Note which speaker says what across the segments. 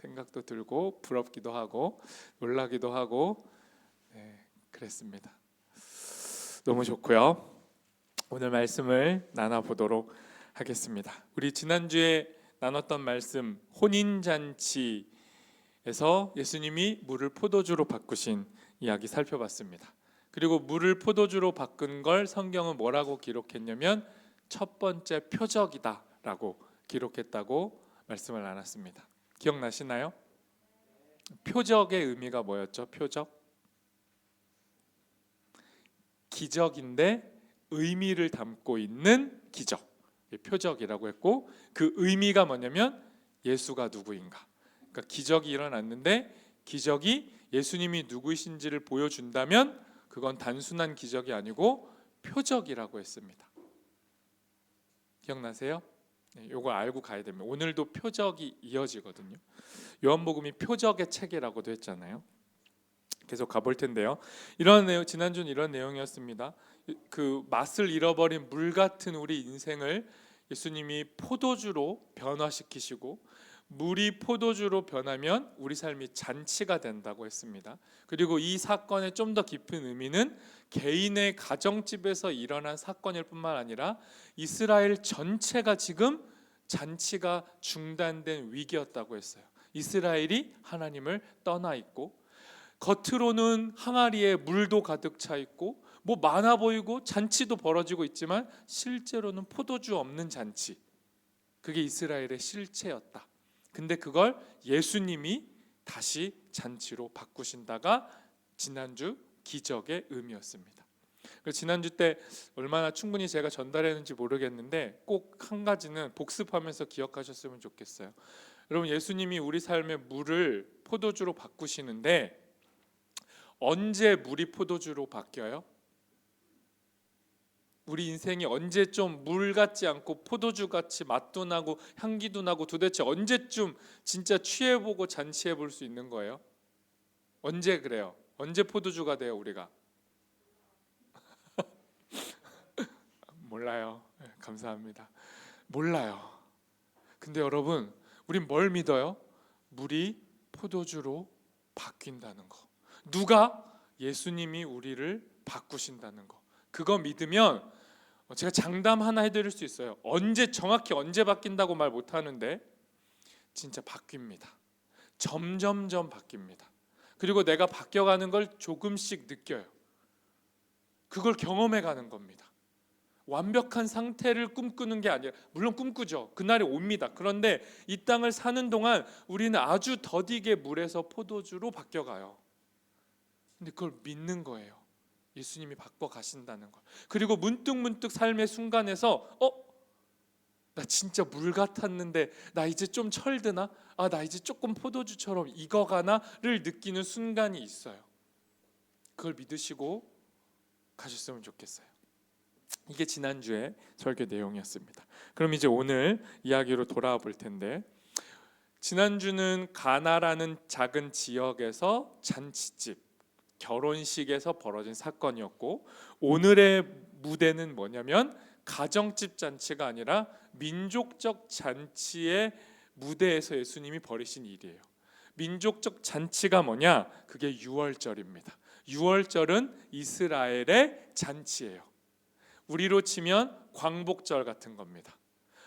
Speaker 1: 생각도 들고 부럽기도 하고 놀라기도 하고 그랬습니다. 너무 좋고요. 오늘 말씀을 나눠보도록 하겠습니다. 우리 지난주에 나눴던 말씀 혼인잔치에서 예수님이 물을 포도주로 바꾸신 이야기 살펴봤습니다. 그리고 물을 포도주로 바꾼 걸 성경은 뭐라고 기록했냐면 첫 번째 표적이다 라고 기록했다고 말씀을 나눴습니다. 기억나시나요? 표적의 의미가 뭐였죠? 표적? 기적인데 의미를 담고 있는 기적, 표적이라고 했고, 그 의미가 뭐냐면 예수가 누구인가. 그러니까 기적이 일어났는데 기적이 예수님이 누구이신지를 보여준다면 그건 단순한 기적이 아니고 표적이라고 했습니다. 기억나세요? 요거 알고 가야 됩니다. 오늘도 표적이 이어지거든요. 요한복음이 표적의 책이라고도 했잖아요. 계속 가볼 텐데요. 이런 내용, 지난주는 이런 내용이었습니다. 그 맛을 잃어버린 물 같은 우리 인생을 예수님이 포도주로 변화시키시고, 물이 포도주로 변하면 우리 삶이 잔치가 된다고 했습니다. 그리고 이 사건의 좀 더 깊은 의미는 개인의 가정집에서 일어난 사건일 뿐만 아니라 이스라엘 전체가 지금 잔치가 중단된 위기였다고 했어요. 이스라엘이 하나님을 떠나 있고, 겉으로는 항아리에 물도 가득 차 있고 뭐 많아 보이고 잔치도 벌어지고 있지만 실제로는 포도주 없는 잔치, 그게 이스라엘의 실체였다. 근데 그걸 예수님이 다시 잔치로 바꾸신다가 지난주 기적의 의미였습니다. 지난주 때 얼마나 충분히 제가 전달했는지 모르겠는데 꼭 한 가지는 복습하면서 기억하셨으면 좋겠어요. 여러분, 예수님이 우리 삶의 물을 포도주로 바꾸시는데 언제 물이 포도주로 바뀌어요? 우리 인생이 언제 좀 물 같지 않고 포도주 같이 맛도 나고 향기도 나고 도대체 언제쯤 진짜 취해보고 잔치해 볼 수 있는 거예요? 언제 그래요? 언제 포도주가 돼요 우리가? 몰라요. 감사합니다. 몰라요. 근데 여러분, 우린 뭘 믿어요? 물이 포도주로 바뀐다는 거. 누가? 예수님이 우리를 바꾸신다는 거. 그거 믿으면 제가 장담 하나 해드릴 수 있어요. 정확히 언제 바뀐다고 말 못하는데 진짜 바뀝니다. 점점점 바뀝니다. 그리고 내가 바뀌어가는 걸 조금씩 느껴요. 그걸 경험해가는 겁니다. 완벽한 상태를 꿈꾸는 게 아니라, 물론 꿈꾸죠. 그날이 옵니다. 그런데 이 땅을 사는 동안 우리는 아주 더디게 물에서 포도주로 바뀌어가요. 근데 그걸 믿는 거예요. 예수님이 바꿔 가신다는 걸. 그리고 문득 삶의 순간에서 나 진짜 물 같았는데 나 이제 좀 철드나? 나 이제 조금 포도주처럼 익어가나를 느끼는 순간이 있어요. 그걸 믿으시고 가셨으면 좋겠어요. 이게 지난주의 설교 내용이었습니다. 그럼 이제 오늘 이야기로 돌아와 볼 텐데, 지난주는 가나라는 작은 지역에서 잔치집, 결혼식에서 벌어진 사건이었고, 오늘의 무대는 뭐냐면 가정집 잔치가 아니라 민족적 잔치의 무대에서 예수님이 벌이신 일이에요. 민족적 잔치가 뭐냐? 그게 유월절입니다. 유월절은 이스라엘의 잔치예요. 우리로 치면 광복절 같은 겁니다.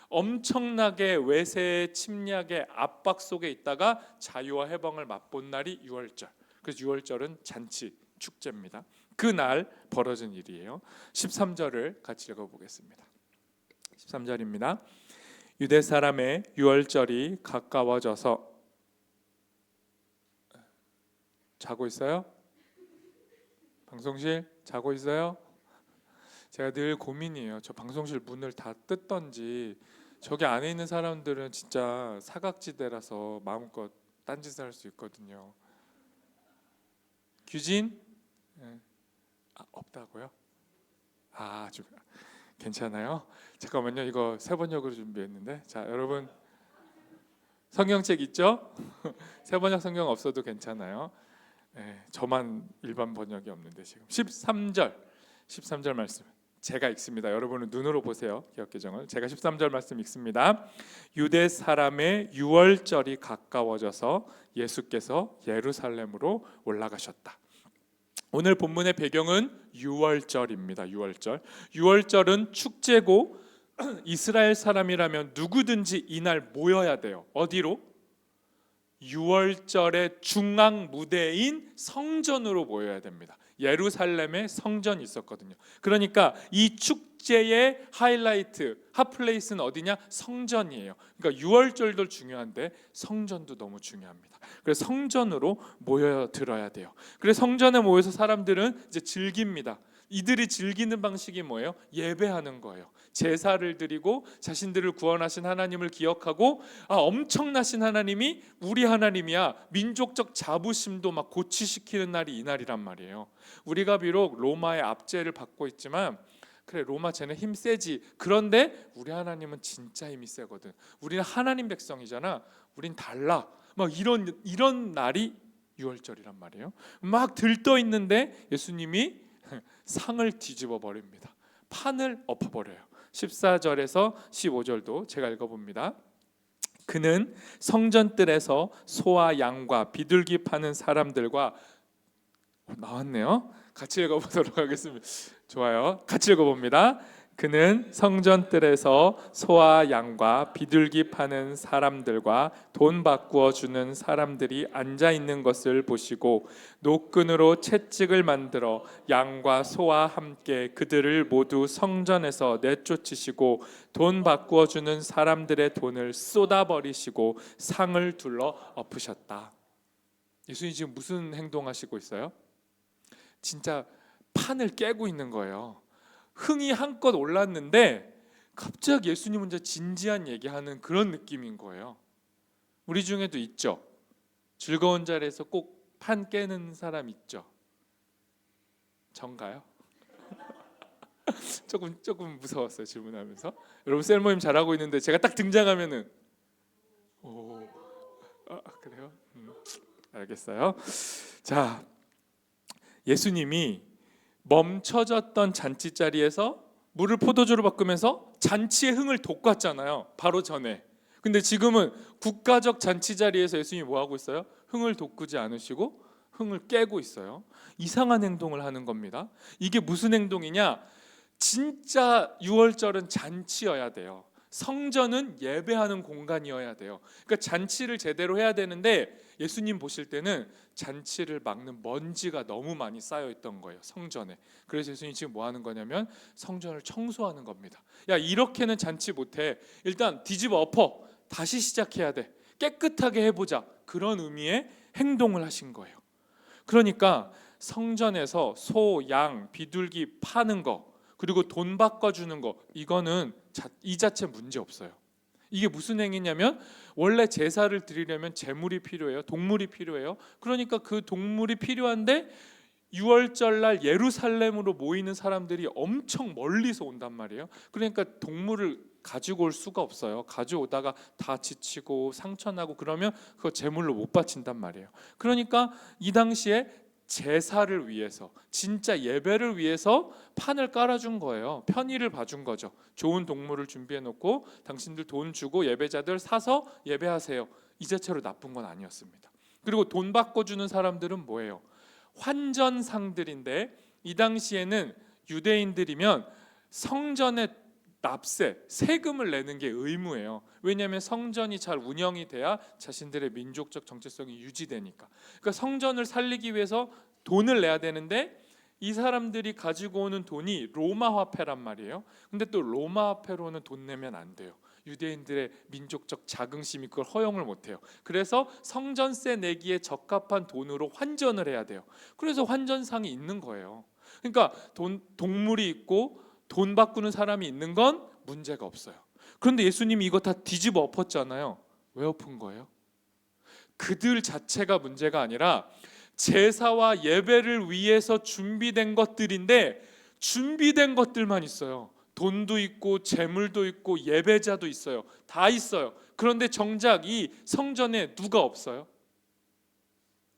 Speaker 1: 엄청나게 외세의 침략의 압박 속에 있다가 자유와 해방을 맛본 날이 유월절. 그래서 유월절은 잔치, 축제입니다. 그날 벌어진 일이에요. 13절을 같이 읽어보겠습니다. 13절입니다. 유대 사람의 유월절이 가까워져서, 자고 있어요? 방송실 자고 있어요? 제가 늘 고민이에요. 저 방송실 문을 다 뜯던지, 저기 안에 있는 사람들은 진짜 사각지대라서 마음껏 딴짓을 할 수 있거든요. 규진? 없다고요? 좀 괜찮아요? 잠깐만요. 이거 세 번역으로 준비했는데. 자, 여러분 성경책 있죠? 세 번역 성경 없어도 괜찮아요. 저만 일반 번역이 없는데 지금 13절 말씀. 제가 읽습니다. 여러분은 눈으로 보세요. 기억개정을. 제가 13절 말씀 읽습니다. 유대 사람의 유월절이 가까워져서 예수께서 예루살렘으로 올라가셨다. 오늘 본문의 배경은 유월절입니다. 유월절은 축제고 이스라엘 사람이라면 누구든지 이날 모여야 돼요. 어디로? 유월절의 중앙 무대인 성전으로 모여야 됩니다. 예루살렘에 성전이 있었거든요. 그러니까 이 축제의 하이라이트, 핫플레이스는 어디냐? 성전이에요. 그러니까 유월절도 중요한데 성전도 너무 중요합니다. 그래서 성전으로 모여들어야 돼요. 그래서 성전에 모여서 사람들은 이제 즐깁니다. 이들이 즐기는 방식이 뭐예요? 예배하는 거예요. 제사를 드리고 자신들을 구원하신 하나님을 기억하고 엄청나신 하나님이 우리 하나님이야. 민족적 자부심도 막 고취시키는 날이 이날이란 말이에요. 우리가 비록 로마의 압제를 받고 있지만 그래 로마 쟤네 힘 세지. 그런데 우리 하나님은 진짜 힘이 세거든. 우리는 하나님 백성이잖아. 우린 달라. 막 이런 날이 유월절이란 말이에요. 막 들떠 있는데 예수님이 상을 뒤집어 버립니다. 판을 엎어 버려요. 14절에서 15절도 제가 읽어봅니다. 그는 성전뜰에서 소와 양과 비둘기 파는 사람들과 나왔네요. 같이 읽어보도록 하겠습니다. 좋아요. 같이 읽어봅니다. 그는 성전뜰에서 소와 양과 비둘기 파는 사람들과 돈 바꾸어 주는 사람들이 앉아 있는 것을 보시고 노끈으로 채찍을 만들어 양과 소와 함께 그들을 모두 성전에서 내쫓으시고 돈 바꾸어 주는 사람들의 돈을 쏟아버리시고 상을 둘러 엎으셨다. 예수님 지금 무슨 행동하시고 있어요? 진짜 판을 깨고 있는 거예요. 흥이 한껏 올랐는데 갑자기 예수님 혼자 진지한 얘기하는 그런 느낌인 거예요. 우리 중에도 있죠. 즐거운 자리에서 꼭 판 깨는 사람 있죠. 전가요? 조금 무서웠어요. 질문하면서. 여러분 셀 모임 잘하고 있는데 제가 딱 등장하면은 그래요? 알겠어요. 자, 예수님이 멈춰졌던 잔치 자리에서 물을 포도주로 바꾸면서 잔치의 흥을 돋궜잖아요. 바로 전에. 근데 지금은 국가적 잔치 자리에서 예수님이 뭐 하고 있어요? 흥을 돋구지 않으시고 흥을 깨고 있어요. 이상한 행동을 하는 겁니다. 이게 무슨 행동이냐? 진짜 유월절은 잔치여야 돼요. 성전은 예배하는 공간이어야 돼요. 그러니까 잔치를 제대로 해야 되는데 예수님 보실 때는 잔치를 막는 먼지가 너무 많이 쌓여 있던 거예요. 성전에. 그래서 예수님이 지금 뭐 하는 거냐면 성전을 청소하는 겁니다. 야, 이렇게는 잔치 못해. 일단 뒤집어 엎어. 다시 시작해야 돼. 깨끗하게 해보자. 그런 의미의 행동을 하신 거예요. 그러니까 성전에서 소, 양, 비둘기 파는 거 그리고 돈 바꿔주는 거 이거는 이 자체 문제 없어요. 이게 무슨 행위냐면 원래 제사를 드리려면 제물이 필요해요. 동물이 필요해요. 그러니까 그 동물이 필요한데 유월절날 예루살렘으로 모이는 사람들이 엄청 멀리서 온단 말이에요. 그러니까 동물을 가지고 올 수가 없어요. 가져오다가 다 지치고 상처나고 그러면 그거 제물로 못 바친단 말이에요. 그러니까 이 당시에 제사를 위해서 진짜 예배를 위해서 판을 깔아준 거예요. 편의를 봐준 거죠. 좋은 동물을 준비해 놓고 당신들 돈 주고 예배자들 사서 예배하세요. 이 자체로 나쁜 건 아니었습니다. 그리고 돈 바꿔주는 사람들은 뭐예요? 환전상들인데 이 당시에는 유대인들이면 성전에 납세, 세금을 내는 게 의무예요. 왜냐하면 성전이 잘 운영이 돼야 자신들의 민족적 정체성이 유지되니까. 그러니까 성전을 살리기 위해서 돈을 내야 되는데 이 사람들이 가지고 오는 돈이 로마 화폐란 말이에요. 근데 또 로마 화폐로는 돈 내면 안 돼요. 유대인들의 민족적 자긍심이 그걸 허용을 못해요. 그래서 성전세 내기에 적합한 돈으로 환전을 해야 돼요. 그래서 환전상이 있는 거예요. 그러니까 동물이 있고 돈 바꾸는 사람이 있는 건 문제가 없어요. 그런데 예수님이 이거 다 뒤집어 엎었잖아요. 왜 엎은 거예요? 그들 자체가 문제가 아니라 제사와 예배를 위해서 준비된 것들인데 준비된 것들만 있어요. 돈도 있고 재물도 있고 예배자도 있어요. 다 있어요. 그런데 정작 이 성전에 누가 없어요?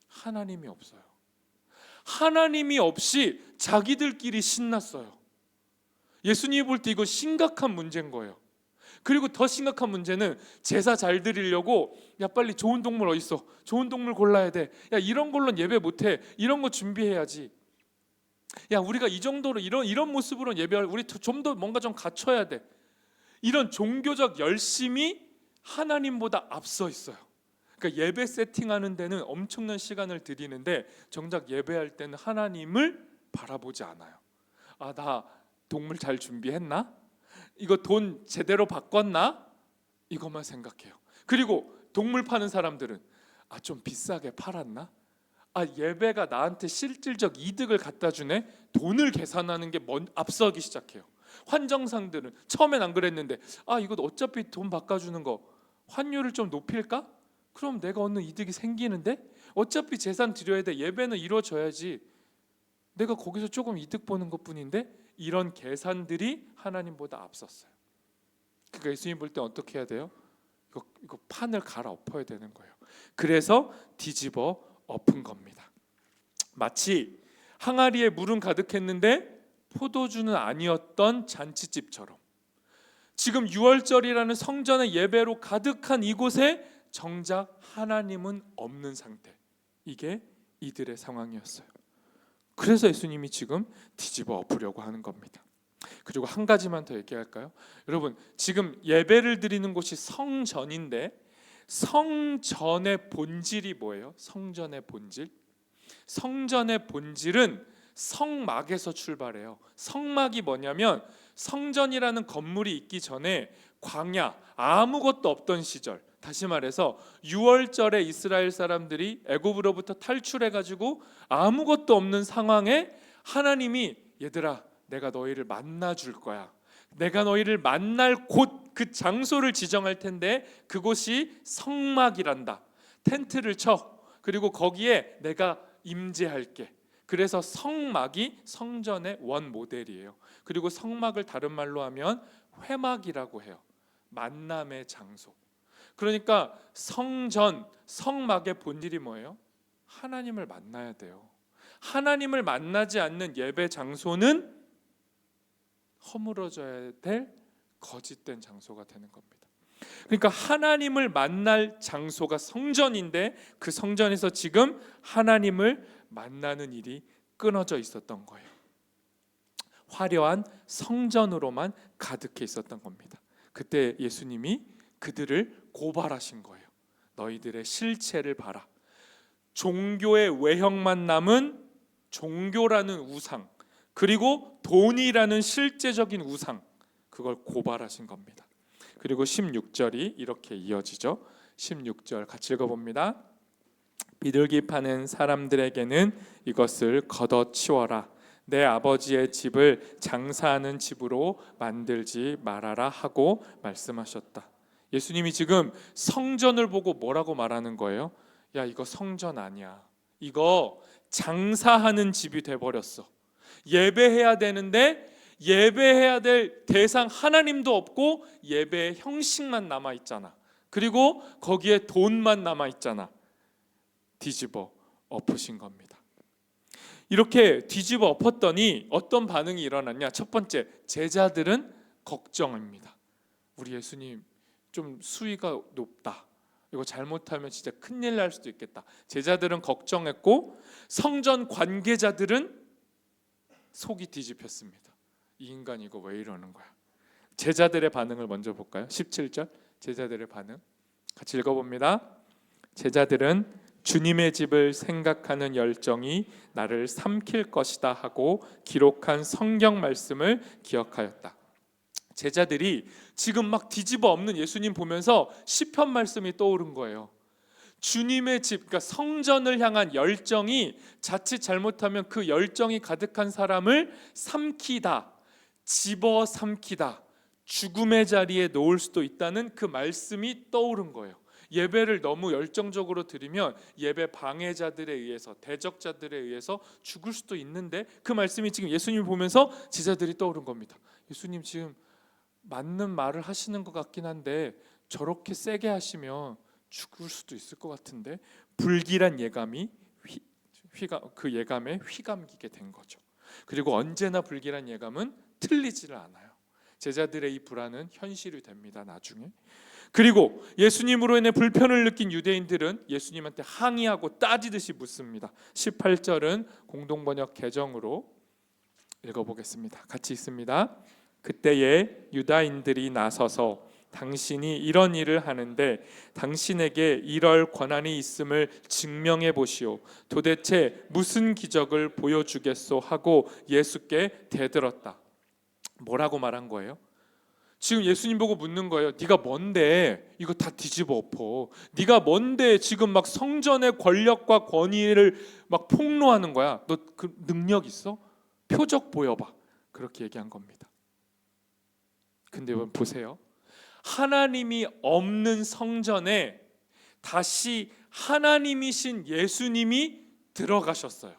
Speaker 1: 하나님이 없어요. 하나님이 없이 자기들끼리 신났어요. 예수님이 볼 때 이거 심각한 문제인 거예요. 그리고 더 심각한 문제는 제사 잘 드리려고 야 빨리 좋은 동물 어딨어? 좋은 동물 골라야 돼. 야 이런 걸로는 예배 못해. 이런 거 준비해야지. 야 우리가 이 정도로 이런 모습으로 예배할 우리 좀 더 뭔가 좀 갖춰야 돼. 이런 종교적 열심이 하나님보다 앞서 있어요. 그러니까 예배 세팅하는 데는 엄청난 시간을 들이는데 정작 예배할 때는 하나님을 바라보지 않아요. 아, 나 동물 잘 준비했나? 이거 돈 제대로 바꿨나? 이것만 생각해요. 그리고 동물 파는 사람들은 아, 좀 비싸게 팔았나? 아, 예배가 나한테 실질적 이득을 갖다 주네? 돈을 계산하는 게 앞서기 시작해요. 환정상들은 처음엔 안 그랬는데 아, 이거 어차피 돈 바꿔주는 거 환율을 좀 높일까? 그럼 내가 얻는 이득이 생기는데? 어차피 재산 드려야 돼. 예배는 이루어져야지. 내가 거기서 조금 이득 보는 것뿐인데? 이런 계산들이 하나님보다 앞섰어요. 그러니까 예수님 볼 때 어떻게 해야 돼요? 이거 판을 갈아엎어야 되는 거예요. 그래서 뒤집어 엎은 겁니다. 마치 항아리에 물은 가득했는데 포도주는 아니었던 잔치집처럼 지금 유월절이라는 성전의 예배로 가득한 이곳에 정작 하나님은 없는 상태. 이게 이들의 상황이었어요. 그래서 예수님이 지금 뒤집어 엎으려고 하는 겁니다. 그리고 한 가지만 더 얘기할까요? 여러분, 지금 예배를 드리는 곳이 성전인데 성전의 본질이 뭐예요? 성전의 본질? 성전의 본질은 성막에서 출발해요. 성막이 뭐냐면 성전이라는 건물이 있기 전에 광야, 아무것도 없던 시절, 다시 말해서 유월절에 이스라엘 사람들이 애굽으로부터 탈출해가지고 아무것도 없는 상황에 하나님이 얘들아 내가 너희를 만나줄 거야. 내가 너희를 만날 곳 그 장소를 지정할 텐데 그곳이 성막이란다. 텐트를 쳐. 그리고 거기에 내가 임재할게. 그래서 성막이 성전의 원 모델이에요. 그리고 성막을 다른 말로 하면 회막이라고 해요. 만남의 장소. 그러니까 성전, 성막의 본질이 뭐예요? 하나님을 만나야 돼요. 하나님을 만나지 않는 예배 장소는 허물어져야 될 거짓된 장소가 되는 겁니다. 그러니까 하나님을 만날 장소가 성전인데 그 성전에서 지금 하나님을 만나는 일이 끊어져 있었던 거예요. 화려한 성전으로만 가득해 있었던 겁니다. 그때 예수님이 그들을 고발하신 거예요. 너희들의 실체를 봐라. 종교의 외형만 남은 종교라는 우상, 그리고 돈이라는 실제적인 우상, 그걸 고발하신 겁니다. 그리고 16절이 이렇게 이어지죠. 16절 같이 읽어봅니다. 비둘기 파는 사람들에게는 이것을 걷어치워라. 내 아버지의 집을 장사하는 집으로 만들지 말아라 하고 말씀하셨다. 예수님이 지금 성전을 보고 뭐라고 말하는 거예요? 야, 이거 성전 아니야. 이거 장사하는 집이 돼버렸어. 예배해야 되는데 예배해야 될 대상 하나님도 없고 예배의 형식만 남아있잖아. 그리고 거기에 돈만 남아있잖아. 뒤집어 엎으신 겁니다. 이렇게 뒤집어 엎었더니 어떤 반응이 일어났냐? 첫 번째, 제자들은 걱정입니다. 우리 예수님 좀 수위가 높다. 이거 잘못하면 진짜 큰일 날 수도 있겠다. 제자들은 걱정했고 성전 관계자들은 속이 뒤집혔습니다. 이 인간 이거 왜 이러는 거야? 제자들의 반응을 먼저 볼까요? 17절 제자들의 반응 같이 읽어봅니다. 제자들은 주님의 집을 생각하는 열정이 나를 삼킬 것이다 하고 기록한 성경 말씀을 기억하였다. 제자들이 지금 막 뒤집어 엎는 예수님 보면서 시편 말씀이 떠오른 거예요. 주님의 집, 그러니까 성전을 향한 열정이 자칫 잘못하면 그 열정이 가득한 사람을 삼키다, 집어 삼키다, 죽음의 자리에 놓을 수도 있다는 그 말씀이 떠오른 거예요. 예배를 너무 열정적으로 드리면 예배 방해자들에 의해서, 대적자들에 의해서 죽을 수도 있는데 그 말씀이 지금 예수님을 보면서 제자들이 떠오른 겁니다. 예수님 지금 맞는 말을 하시는 것 같긴 한데 저렇게 세게 하시면 죽을 수도 있을 것 같은데, 불길한 예감이 그 예감에 휘감기게 된 거죠. 그리고 언제나 불길한 예감은 틀리지를 않아요. 제자들의 이 불안은 현실이 됩니다. 나중에. 그리고 예수님으로 인해 불편을 느낀 유대인들은 예수님한테 항의하고 따지듯이 묻습니다. 18절은 공동번역 개정으로 읽어보겠습니다. 같이 읽습니다. 그때에 유다인들이 나서서 당신이 이런 일을 하는데 당신에게 이럴 권한이 있음을 증명해 보시오. 도대체 무슨 기적을 보여주겠소 하고 예수께 대들었다. 뭐라고 말한 거예요? 지금 예수님 보고 묻는 거예요. 네가 뭔데 이거 다 뒤집어 엎어. 네가 뭔데 지금 막 성전의 권력과 권위를 막 폭로하는 거야. 너 그 능력 있어? 표적 보여봐. 그렇게 얘기한 겁니다. 근데 여러분 보세요. 하나님이 없는 성전에 다시 하나님이신 예수님이 들어가셨어요.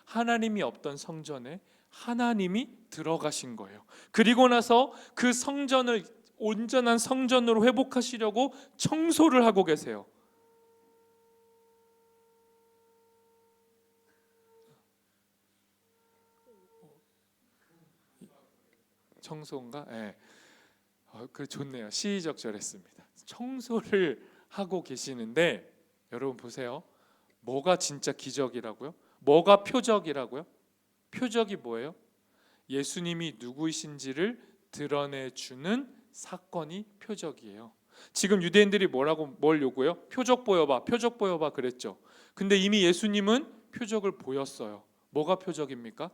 Speaker 1: 하나님이 없던 성전에 하나님이 들어가신 거예요. 그리고 나서 그 성전을 온전한 성전으로 회복하시려고 청소를 하고 계세요. 청소인가? 네. 그 좋네요. 시의적절했습니다. 청소를 하고 계시는데 여러분 보세요. 뭐가 진짜 기적이라고요? 뭐가 표적이라고요? 표적이 뭐예요? 예수님이 누구이신지를 드러내주는 사건이 표적이에요. 지금 유대인들이 뭘 요구해요? 표적 보여봐, 표적 보여봐 그랬죠. 근데 이미 예수님은 표적을 보였어요. 뭐가 표적입니까?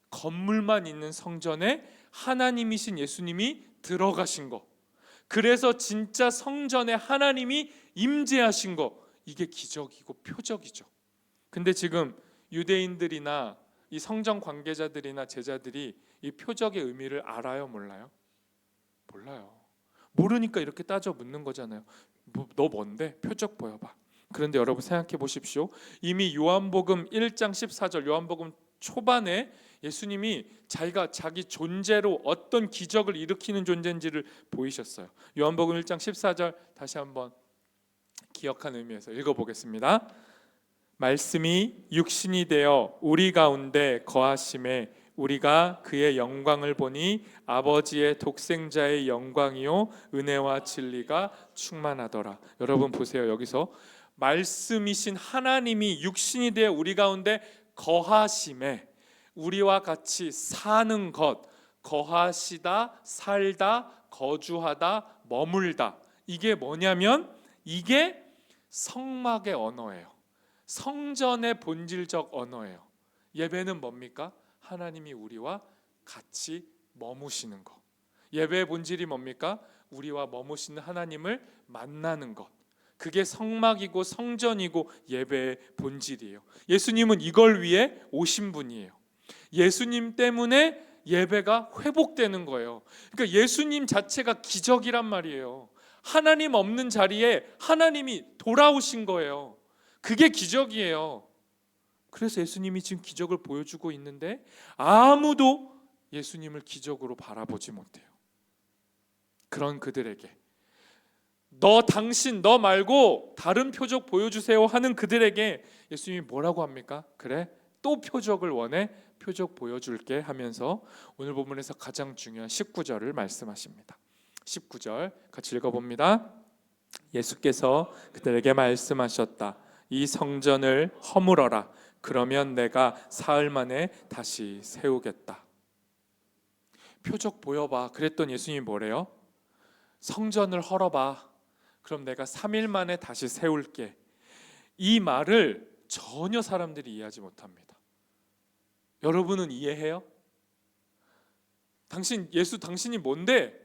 Speaker 1: 건물만 있는 성전에 하나님이신 예수님이 들어가신 거. 그래서 진짜 성전에 하나님이 임재하신 거. 이게 기적이고 표적이죠. 근데 지금 유대인들이나 이 성전 관계자들이나 제자들이 이 표적의 의미를 알아요, 몰라요? 몰라요. 모르니까 이렇게 따져 묻는 거잖아요. 너 뭔데? 표적 보여봐. 그런데 여러분 생각해 보십시오. 이미 요한복음 1장 14절 요한복음 초반에 예수님이 자기 존재로 어떤 기적을 일으키는 존재인지를 보이셨어요. 요한복음 1장 14절 다시 한번 기억하는 의미에서 읽어보겠습니다. 말씀이 육신이 되어 우리 가운데 거하심에 우리가 그의 영광을 보니 아버지의 독생자의 영광이요 은혜와 진리가 충만하더라. 여러분 보세요. 여기서 말씀이신 하나님이 육신이 되어 우리 가운데 거하심에 우리와 같이 사는 것, 거하시다, 살다, 거주하다, 머물다. 이게 뭐냐면 이게 성막의 언어예요. 성전의 본질적 언어예요. 예배는 뭡니까? 하나님이 우리와 같이 머무시는 것. 예배의 본질이 뭡니까? 우리와 머무시는 하나님을 만나는 것. 그게 성막이고 성전이고 예배의 본질이에요. 예수님은 이걸 위해 오신 분이에요. 예수님 때문에 예배가 회복되는 거예요. 그러니까 예수님 자체가 기적이란 말이에요. 하나님 없는 자리에 하나님이 돌아오신 거예요. 그게 기적이에요. 그래서 예수님이 지금 기적을 보여주고 있는데 아무도 예수님을 기적으로 바라보지 못해요. 그런 그들에게 너 말고 다른 표적 보여주세요 하는 그들에게 예수님이 뭐라고 합니까? 그래? 또 표적을 원해? 표적 보여줄게 하면서 오늘 본문에서 가장 중요한 19절을 말씀하십니다. 19절 같이 읽어봅니다. 예수께서 그들에게 말씀하셨다. 이 성전을 허물어라. 그러면 내가 사흘 만에 다시 세우겠다. 표적 보여봐. 그랬던 예수님이 뭐래요? 성전을 헐어봐. 그럼 내가 3일 만에 다시 세울게. 이 말을 전혀 사람들이 이해하지 못합니다. 여러분은 이해해요? 당신이 뭔데?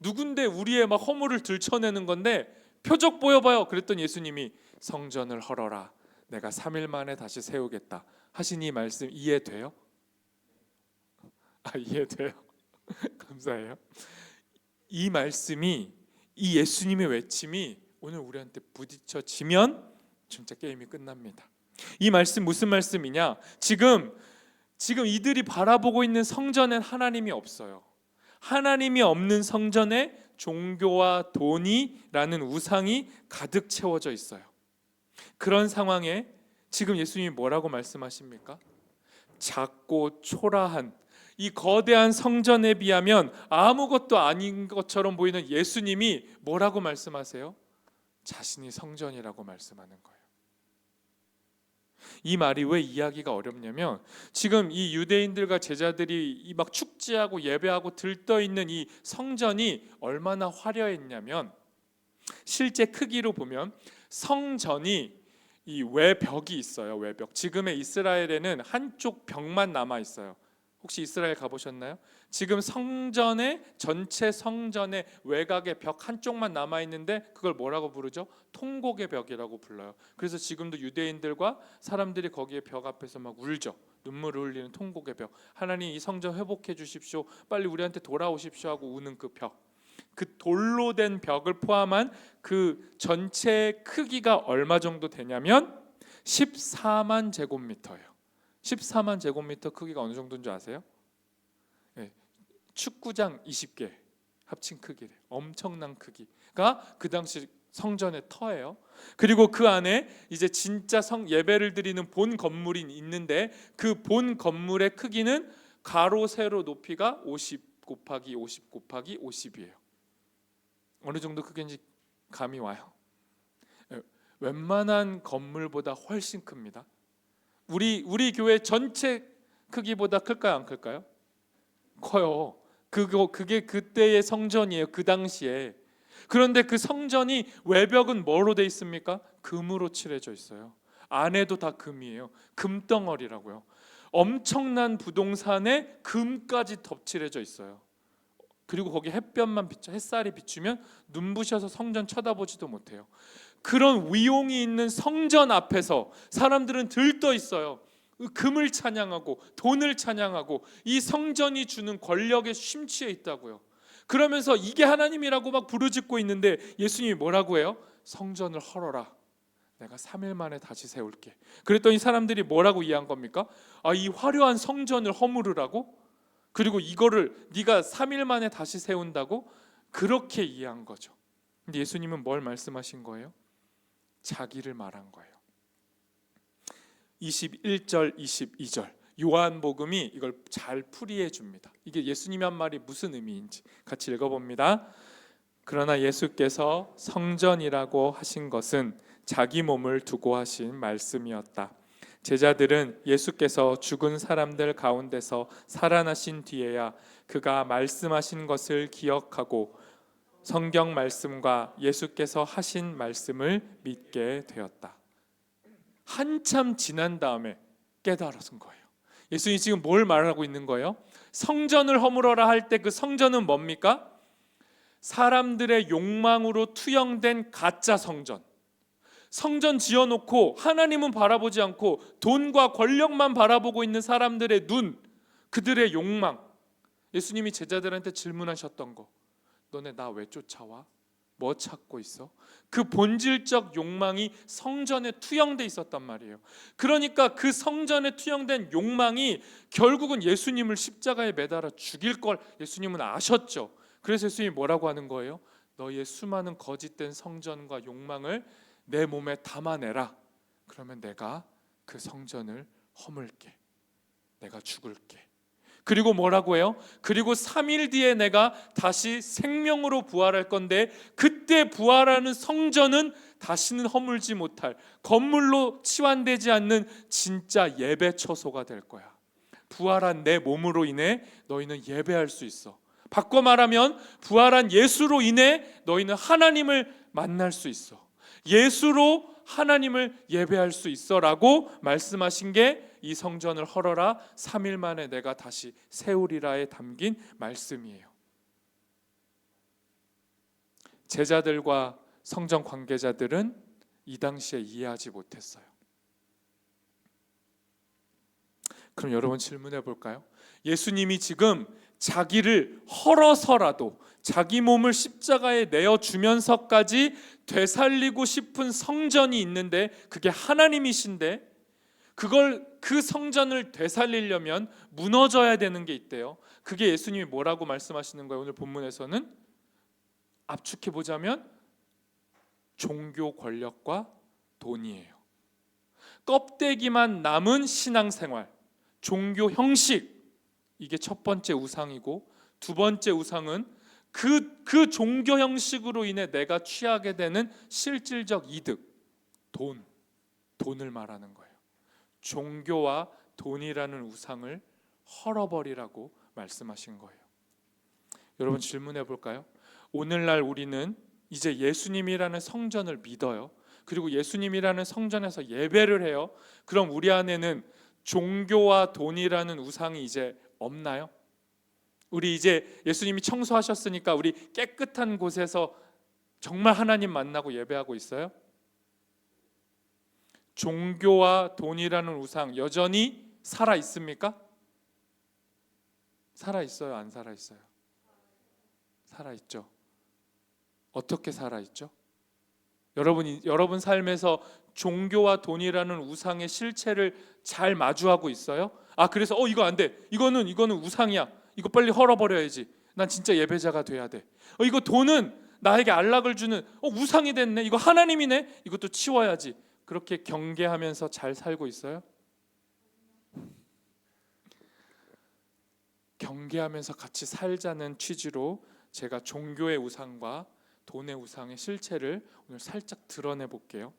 Speaker 1: 누군데 우리의 막 허물을 들춰내는 건데 표적 보여봐요. 그랬더니 예수님이 성전을 헐어라. 내가 3일 만에 다시 세우겠다 하신 이 말씀 이해돼요? 이해돼요? 감사해요. 이 말씀이 이 예수님의 외침이 오늘 우리한테 부딪혀지면 진짜 게임이 끝납니다. 이 말씀 무슨 말씀이냐? 지금 이들이 바라보고 있는 성전엔 하나님이 없어요. 하나님이 없는 성전에 종교와 돈이라는 우상이 가득 채워져 있어요. 그런 상황에 지금 예수님이 뭐라고 말씀하십니까? 작고 초라한 이 거대한 성전에 비하면 아무것도 아닌 것처럼 보이는 예수님이 뭐라고 말씀하세요? 자신이 성전이라고 말씀하는 거예요. 이 말이 왜 이해하기가 어렵냐면 지금 이 유대인들과 제자들이 막 축제하고 예배하고 들떠 있는 이 성전이 얼마나 화려했냐면 실제 크기로 보면 성전이 이 외벽이 있어요. 외벽. 지금의 이스라엘에는 한쪽 벽만 남아 있어요. 혹시 이스라엘 가보셨나요? 지금 성전의 전체 성전의 외곽의 벽 한쪽만 남아 있는데 그걸 뭐라고 부르죠? 통곡의 벽이라고 불러요. 그래서 지금도 유대인들과 사람들이 거기에 벽 앞에서 막 울죠. 눈물을 흘리는 통곡의 벽. 하나님 이 성전 회복해 주십시오. 빨리 우리한테 돌아오십시오 하고 우는 그 벽. 그 돌로 된 벽을 포함한 그 전체 크기가 얼마 정도 되냐면 14만 제곱미터예요. 14만 제곱미터 크기가 어느 정도인 줄 아세요? 네, 축구장 20개 합친 크기래. 엄청난 크기가 그 당시 성전의 터예요. 그리고 그 안에 이제 진짜 예배를 드리는 본 건물이 있는데 그 본 건물의 크기는 가로 세로 높이가 50 곱하기 50 곱하기 50이에요. 어느 정도 크기인지 감이 와요. 웬만한 건물보다 훨씬 큽니다. 우리 교회 전체 크기보다 클까요, 안 클까요? 커요. 그게 그때의 성전이에요. 그 당시에. 그런데 그 성전이 외벽은 뭐로 돼 있습니까? 금으로 칠해져 있어요. 안에도 다 금이에요. 금덩어리라고요. 엄청난 부동산에 금까지 덧칠해져 있어요. 그리고 거기 햇살이 비추면 눈부셔서 성전 쳐다보지도 못해요. 그런 위용이 있는 성전 앞에서 사람들은 들떠 있어요. 금을 찬양하고 돈을 찬양하고 이 성전이 주는 권력에 심취해 있다고요. 그러면서 이게 하나님이라고 막 부르짖고 있는데 예수님이 뭐라고 해요? 성전을 헐어라. 내가 3일 만에 다시 세울게. 그랬더니 사람들이 뭐라고 이해한 겁니까? 이 화려한 성전을 허무르라고? 그리고 이거를 네가 3일 만에 다시 세운다고? 그렇게 이해한 거죠. 근데 예수님은 뭘 말씀하신 거예요? 자기를 말한 거예요. 21절 22절 요한복음이 이걸 잘 풀이해 줍니다. 이게 예수님이 한 말이 무슨 의미인지 같이 읽어봅니다. 그러나 예수께서 성전이라고 하신 것은 자기 몸을 두고 하신 말씀이었다. 제자들은 예수께서 죽은 사람들 가운데서 살아나신 뒤에야 그가 말씀하신 것을 기억하고 성경 말씀과 예수께서 하신 말씀을 믿게 되었다. 한참 지난 다음에 깨달은 거예요. 예수님이 지금 뭘 말하고 있는 거예요? 성전을 허물어라 할 때 그 성전은 뭡니까? 사람들의 욕망으로 투영된 가짜 성전. 성전 지어놓고 하나님은 바라보지 않고 돈과 권력만 바라보고 있는 사람들의 눈, 그들의 욕망. 예수님이 제자들한테 질문하셨던 거, 너네 나 왜 쫓아와? 뭐 찾고 있어? 그 본질적 욕망이 성전에 투영돼 있었단 말이에요. 그러니까 그 성전에 투영된 욕망이 결국은 예수님을 십자가에 매달아 죽일 걸 예수님은 아셨죠. 그래서 예수님이 뭐라고 하는 거예요? 너희의 수많은 거짓된 성전과 욕망을 내 몸에 담아내라. 그러면 내가 그 성전을 허물게. 내가 죽을게. 그리고 뭐라고 해요? 그리고 3일 뒤에 내가 다시 생명으로 부활할 건데 그때 부활하는 성전은 다시는 허물지 못할 건물로 치환되지 않는 진짜 예배 처소가 될 거야. 부활한 내 몸으로 인해 너희는 예배할 수 있어. 바꿔 말하면 부활한 예수로 인해 너희는 하나님을 만날 수 있어. 예수로 하나님을 예배할 수 있어라고 말씀하신 게 이 성전을 헐어라 3일 만에 내가 다시 세우리라에 담긴 말씀이에요. 제자들과 성전 관계자들은 이 당시에 이해하지 못했어요. 그럼 여러분 질문해 볼까요? 예수님이 지금 자기를 헐어서라도 자기 몸을 십자가에 내어주면서까지 되살리고 싶은 성전이 있는데 그게 하나님이신데 그 성전을 되살리려면 무너져야 되는 게 있대요. 그게 예수님이 뭐라고 말씀하시는 거예요? 오늘 본문에서는 압축해 보자면 종교 권력과 돈이에요. 껍데기만 남은 신앙생활, 종교 형식, 이게 첫 번째 우상이고, 두 번째 우상은 그 종교 형식으로 인해 내가 취하게 되는 실질적 이득, 돈을 말하는 거예요. 종교와 돈이라는 우상을 헐어버리라고 말씀하신 거예요. 여러분, 질문해 볼까요? 오늘날 우리는 이제 예수님이라는 성전을 믿어요. 그리고 예수님이라는 성전에서 예배를 해요. 그럼 우리 안에는 종교와 돈이라는 우상이 이제 없나요? 우리 이제 예수님이 청소하셨으니까 우리 깨끗한 곳에서 정말 하나님 만나고 예배하고 있어요? 종교와 돈이라는 우상 여전히 살아 있습니까? 살아 있어요? 안 살아 있어요? 살아 있죠. 어떻게 살아 있죠? 여러분 삶에서 종교와 돈이라는 우상의 실체를 잘 마주하고 있어요? 그래서 이거 안 돼. 이거는 우상이야. 이거 빨리 헐어버려야지. 난 진짜 예배자가 돼야 돼. 이거 돈은 나에게 안락을 주는 우상이 됐네. 이거 하나님이네. 이것도 치워야지. 그렇게 경계하면서 잘 살고 있어요? 경계하면서 같이 살자는 취지로 제가 종교의 우상과 돈의 우상의 실체를 오늘 살짝 드러내 볼게요.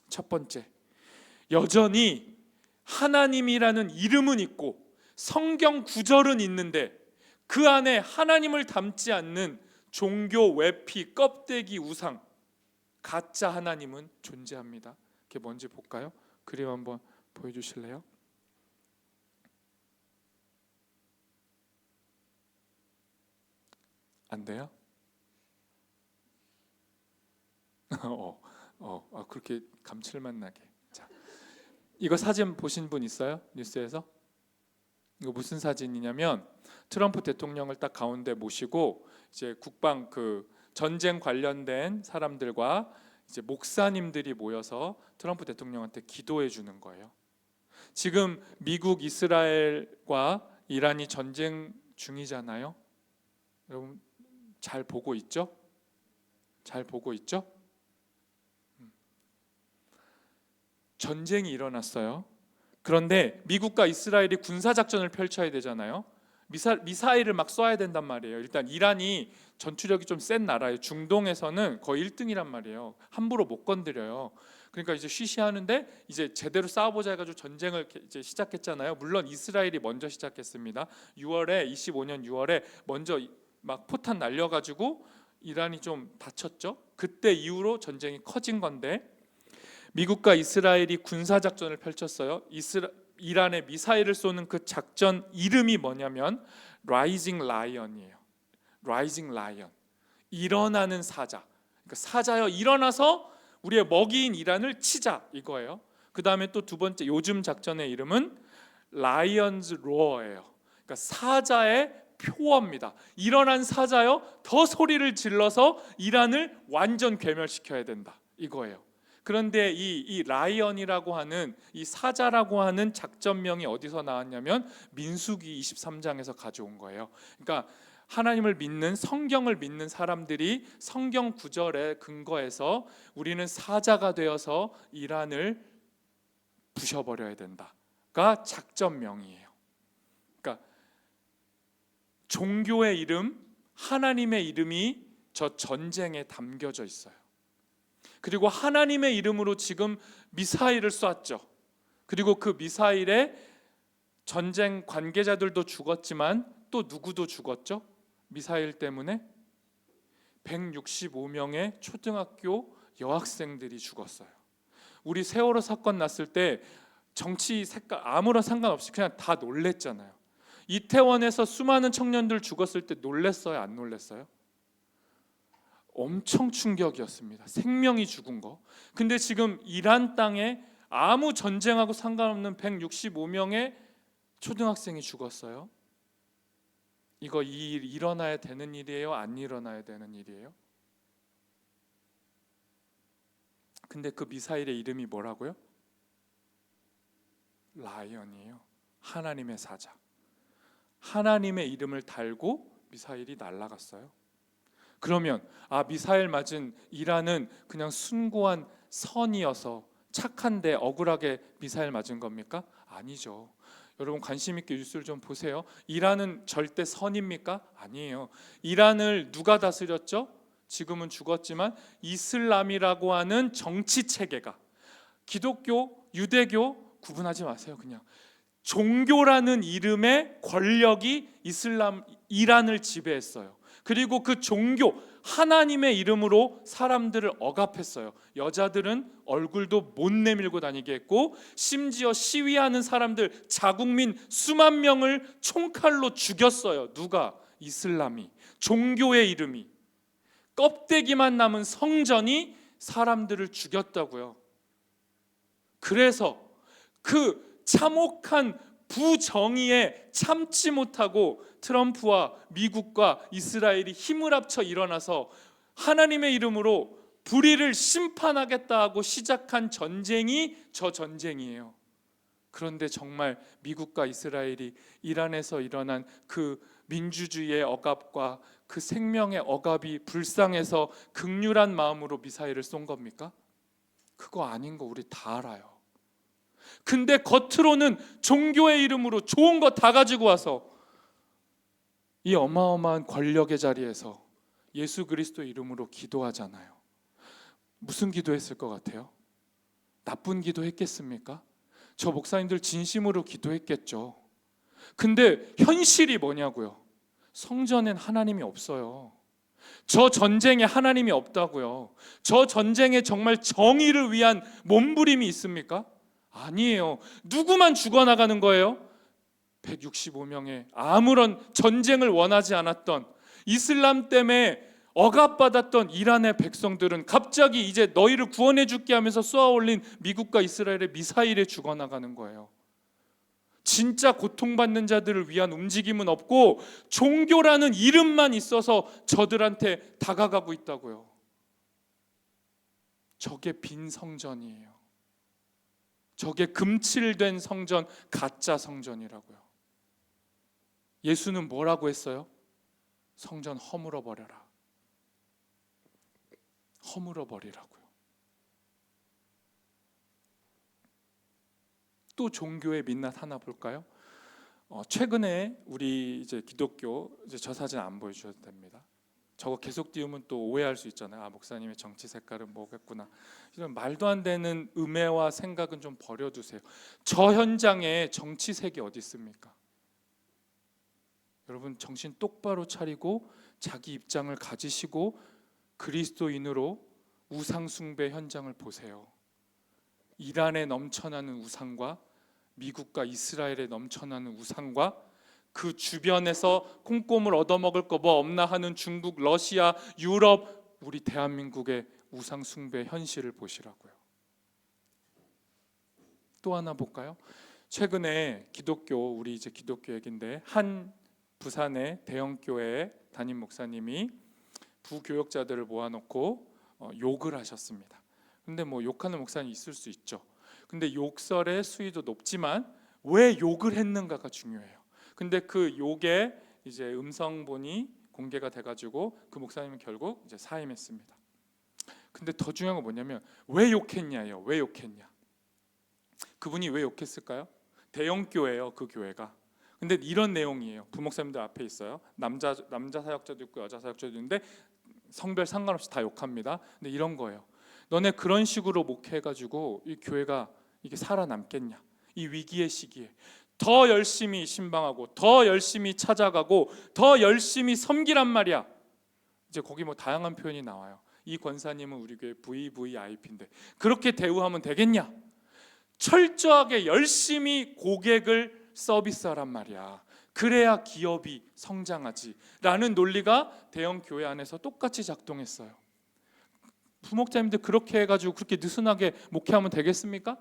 Speaker 1: 첫 번째, 여전히 하나님이라는 이름은 있고 성경 구절은 있는데 그 안에 하나님을 담지 않는 종교 외피 껍데기 우상, 가짜 하나님은 존재합니다. 그게 뭔지 볼까요? 그림 한번 보여주실래요? 안 돼요? 그렇게 감칠맛 나게. 자, 이거 사진 보신 분 있어요? 뉴스에서? 이거 무슨 사진이냐면 트럼프 대통령을 딱 가운데 모시고 이제 국방 전쟁 관련된 사람들과 이제 목사님들이 모여서 트럼프 대통령한테 기도해 주는 거예요. 지금 미국 이스라엘과 이란이 전쟁 중이잖아요. 여러분 잘 보고 있죠? 잘 보고 있죠? 전쟁이 일어났어요. 그런데 미국과 이스라엘이 군사작전을 펼쳐야 되잖아요. 미사일을 막 쏴야 된단 말이에요. 일단 이란이 전투력이 좀 센 나라예요. 중동에서는 거의 1등이란 말이에요. 함부로 못 건드려요. 그러니까 이제 쉬쉬하는데 이제 제대로 싸워보자 해가지고 전쟁을 이제 시작했잖아요. 물론 이스라엘이 먼저 시작했습니다. 25년 6월에 먼저 막 포탄 날려가지고 이란이 좀 다쳤죠. 그때 이후로 전쟁이 커진 건데, 미국과 이스라엘이 군사작전을 펼쳤어요. 이란에 미사일을 쏘는 그 작전 이름이 뭐냐면 라이징 라이언이에요. 라이징 라이언, 일어나는 사자. 그러니까 사자여 일어나서 우리의 먹이인 이란을 치자, 이거예요. 그 다음에 또 두 번째 요즘 작전의 이름은 라이언즈 로어예요. 그러니까 사자의 표어입니다. 일어난 사자여 더 소리를 질러서 이란을 완전 괴멸시켜야 된다, 이거예요. 그런데 이 라이언이라고 하는, 이 사자라고 하는 작전명이 어디서 나왔냐면 민수기 23장에서 가져온 거예요. 그러니까 하나님을 믿는, 성경을 믿는 사람들이 성경 구절에 근거해서 우리는 사자가 되어서 이란을 부셔버려야 된다가 작전명이에요. 그러니까 종교의 이름, 하나님의 이름이 저 전쟁에 담겨져 있어요. 그리고 하나님의 이름으로 지금 미사일을 쐈죠. 그리고 그 미사일에 전쟁 관계자들도 죽었지만 또 누구도 죽었죠? 미사일 때문에 165명의 초등학교 여학생들이 죽었어요. 우리 세월호 사건 났을 때 정치 색깔 아무런 상관없이 그냥 다 놀랬잖아요. 이태원에서 수많은 청년들 죽었을 때 놀랬어요? 안 놀랬어요? 엄청 충격이었습니다. 생명이 죽은 거. 근데 지금 이란 땅에 아무 전쟁하고 상관없는 165명의 초등학생이 죽었어요. 이거 이 일 일어나야 되는 일이에요? 안 일어나야 되는 일이에요? 근데 그 미사일의 이름이 뭐라고요? 라이언이에요. 하나님의 사자. 하나님의 이름을 달고 미사일이 날아갔어요. 그러면 미사일 맞은 이란은 그냥 순고한 선이어서 착한데 억울하게 미사일 맞은 겁니까? 아니죠. 여러분 관심 있게 뉴스를 좀 보세요. 이란은 절대 선입니까? 아니에요. 이란을 누가 다스렸죠? 지금은 죽었지만 이슬람이라고 하는 정치 체계가, 기독교, 유대교 구분하지 마세요. 그냥 종교라는 이름의 권력이 이란을 지배했어요. 그리고 그 종교, 하나님의 이름으로 사람들을 억압했어요. 여자들은 얼굴도 못 내밀고 다니게 했고, 심지어 시위하는 사람들, 자국민 수만 명을 총칼로 죽였어요. 누가? 이슬람이. 종교의 이름이. 껍데기만 남은 성전이 사람들을 죽였다고요. 그래서 그 참혹한 부정의에 참지 못하고 트럼프와 미국과 이스라엘이 힘을 합쳐 일어나서 하나님의 이름으로 불의를 심판하겠다 하고 시작한 전쟁이 저 전쟁이에요. 그런데 정말 미국과 이스라엘이 이란에서 일어난 그 민주주의의 억압과 그 생명의 억압이 불쌍해서 극률한 마음으로 미사일을 쏜 겁니까? 그거 아닌 거 우리 다 알아요. 근데 겉으로는 종교의 이름으로 좋은 거 다 가지고 와서 이 어마어마한 권력의 자리에서 예수 그리스도 이름으로 기도하잖아요. 무슨 기도했을 것 같아요? 나쁜 기도 했겠습니까? 저 목사님들 진심으로 기도했겠죠. 근데 현실이 뭐냐고요? 성전엔 하나님이 없어요. 저 전쟁에 하나님이 없다고요. 저 전쟁에 정말 정의를 위한 몸부림이 있습니까? 아니에요. 누구만 죽어나가는 거예요? 165명의 아무런 전쟁을 원하지 않았던, 이슬람 때문에 억압받았던 이란의 백성들은 갑자기 이제 너희를 구원해 줄게 하면서 쏘아올린 미국과 이스라엘의 미사일에 죽어나가는 거예요. 진짜 고통받는 자들을 위한 움직임은 없고 종교라는 이름만 있어서 저들한테 다가가고 있다고요. 저게 빈 성전이에요. 저게 금칠된 성전, 가짜 성전이라고요. 예수는 뭐라고 했어요? 성전 허물어 버려라. 허물어 버리라고요. 또 종교의 민낯 하나 볼까요? 최근에 우리 이제 기독교, 이제 저 사진 안 보여주셔도 됩니다. 저거 계속 띄우면 또 오해할 수 있잖아요. 아, 목사님의 정치 색깔은 뭐겠구나. 이런 말도 안 되는 음해와 생각은 좀 버려두세요. 저 현장에 정치색이 어디 있습니까? 여러분 정신 똑바로 차리고 자기 입장을 가지시고 그리스도인으로 우상 숭배 현장을 보세요. 이란에 넘쳐나는 우상과 미국과 이스라엘에 넘쳐나는 우상과 그 주변에서 콩고물 얻어먹을 거 뭐 없나 하는 중국, 러시아, 유럽, 우리 대한민국의 우상 숭배 현실을 보시라고요. 또 하나 볼까요? 최근에 기독교, 우리 이제 기독교 얘긴데, 한 부산의 대형 교회의 담임 목사님이 부교역자들을 모아놓고 욕을 하셨습니다. 근데 뭐 욕하는 목사님 있을 수 있죠. 근데 욕설의 수위도 높지만 왜 욕을 했는가가 중요해요. 근데 그 욕의 이제 음성본이 공개가 돼가지고 그 목사님은 결국 이제 사임했습니다. 근데 더 중요한 건 뭐냐면 왜 욕했냐예요. 왜 욕했냐? 그분이 왜 욕했을까요? 대형 교회예요. 그 교회가. 근데 이런 내용이에요. 부목사님들 앞에 있어요. 남자 사역자도 있고 여자 사역자도 있는데 성별 상관없이 다 욕합니다. 근데 이런 거예요. 너네 그런 식으로 목회해가지고 이 교회가 이게 살아남겠냐? 이 위기의 시기에 더 열심히 신방하고 더 열심히 찾아가고 더 열심히 섬기란 말이야. 이제 거기 뭐 다양한 표현이 나와요. 이 권사님은 우리 교회 VVIP인데 그렇게 대우하면 되겠냐? 철저하게 열심히 고객을 서비스하란 말이야. 그래야 기업이 성장하지 라는 논리가 대형 교회 안에서 똑같이 작동했어요. 부목자님들 그렇게 해가지고 그렇게 느슨하게 목회하면 되겠습니까?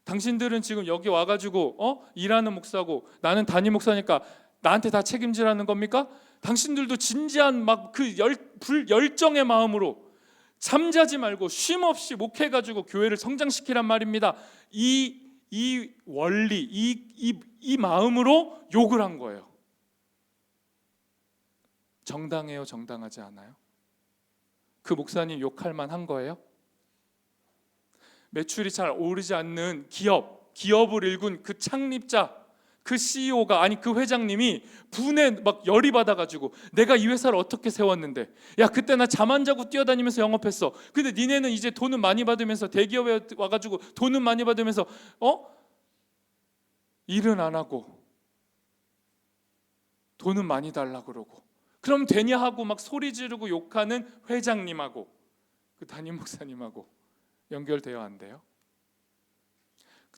Speaker 1: 당신들은 지금 여기 와가지고 일하는 목사고 나는 담임 목사니까 나한테 다 책임지라는 겁니까? 당신들도 진지한 막 그 열정의 마음으로 잠자지 말고 쉼 없이 목회해가지고 교회를 성장시키란 말입니다. 이 원리, 이 마음으로 욕을 한 거예요. 정당해요, 정당하지 않아요? 그 목사님 욕할 만한 거예요? 매출이 잘 오르지 않는 기업을 일군 그 창립자, 그 CEO가, 아니 그 회장님이 분에 막 열이 받아가지고 내가 이 회사를 어떻게 세웠는데, 야 그때 나 잠 안 자고 뛰어다니면서 영업했어. 근데 니네는 이제 돈은 많이 받으면서, 대기업에 와가지고 돈은 많이 받으면서 일은 안 하고 돈은 많이 달라 그러고, 그럼 되냐 하고 막 소리 지르고 욕하는 회장님하고 그 담임 목사님하고 연결되어 안 돼요?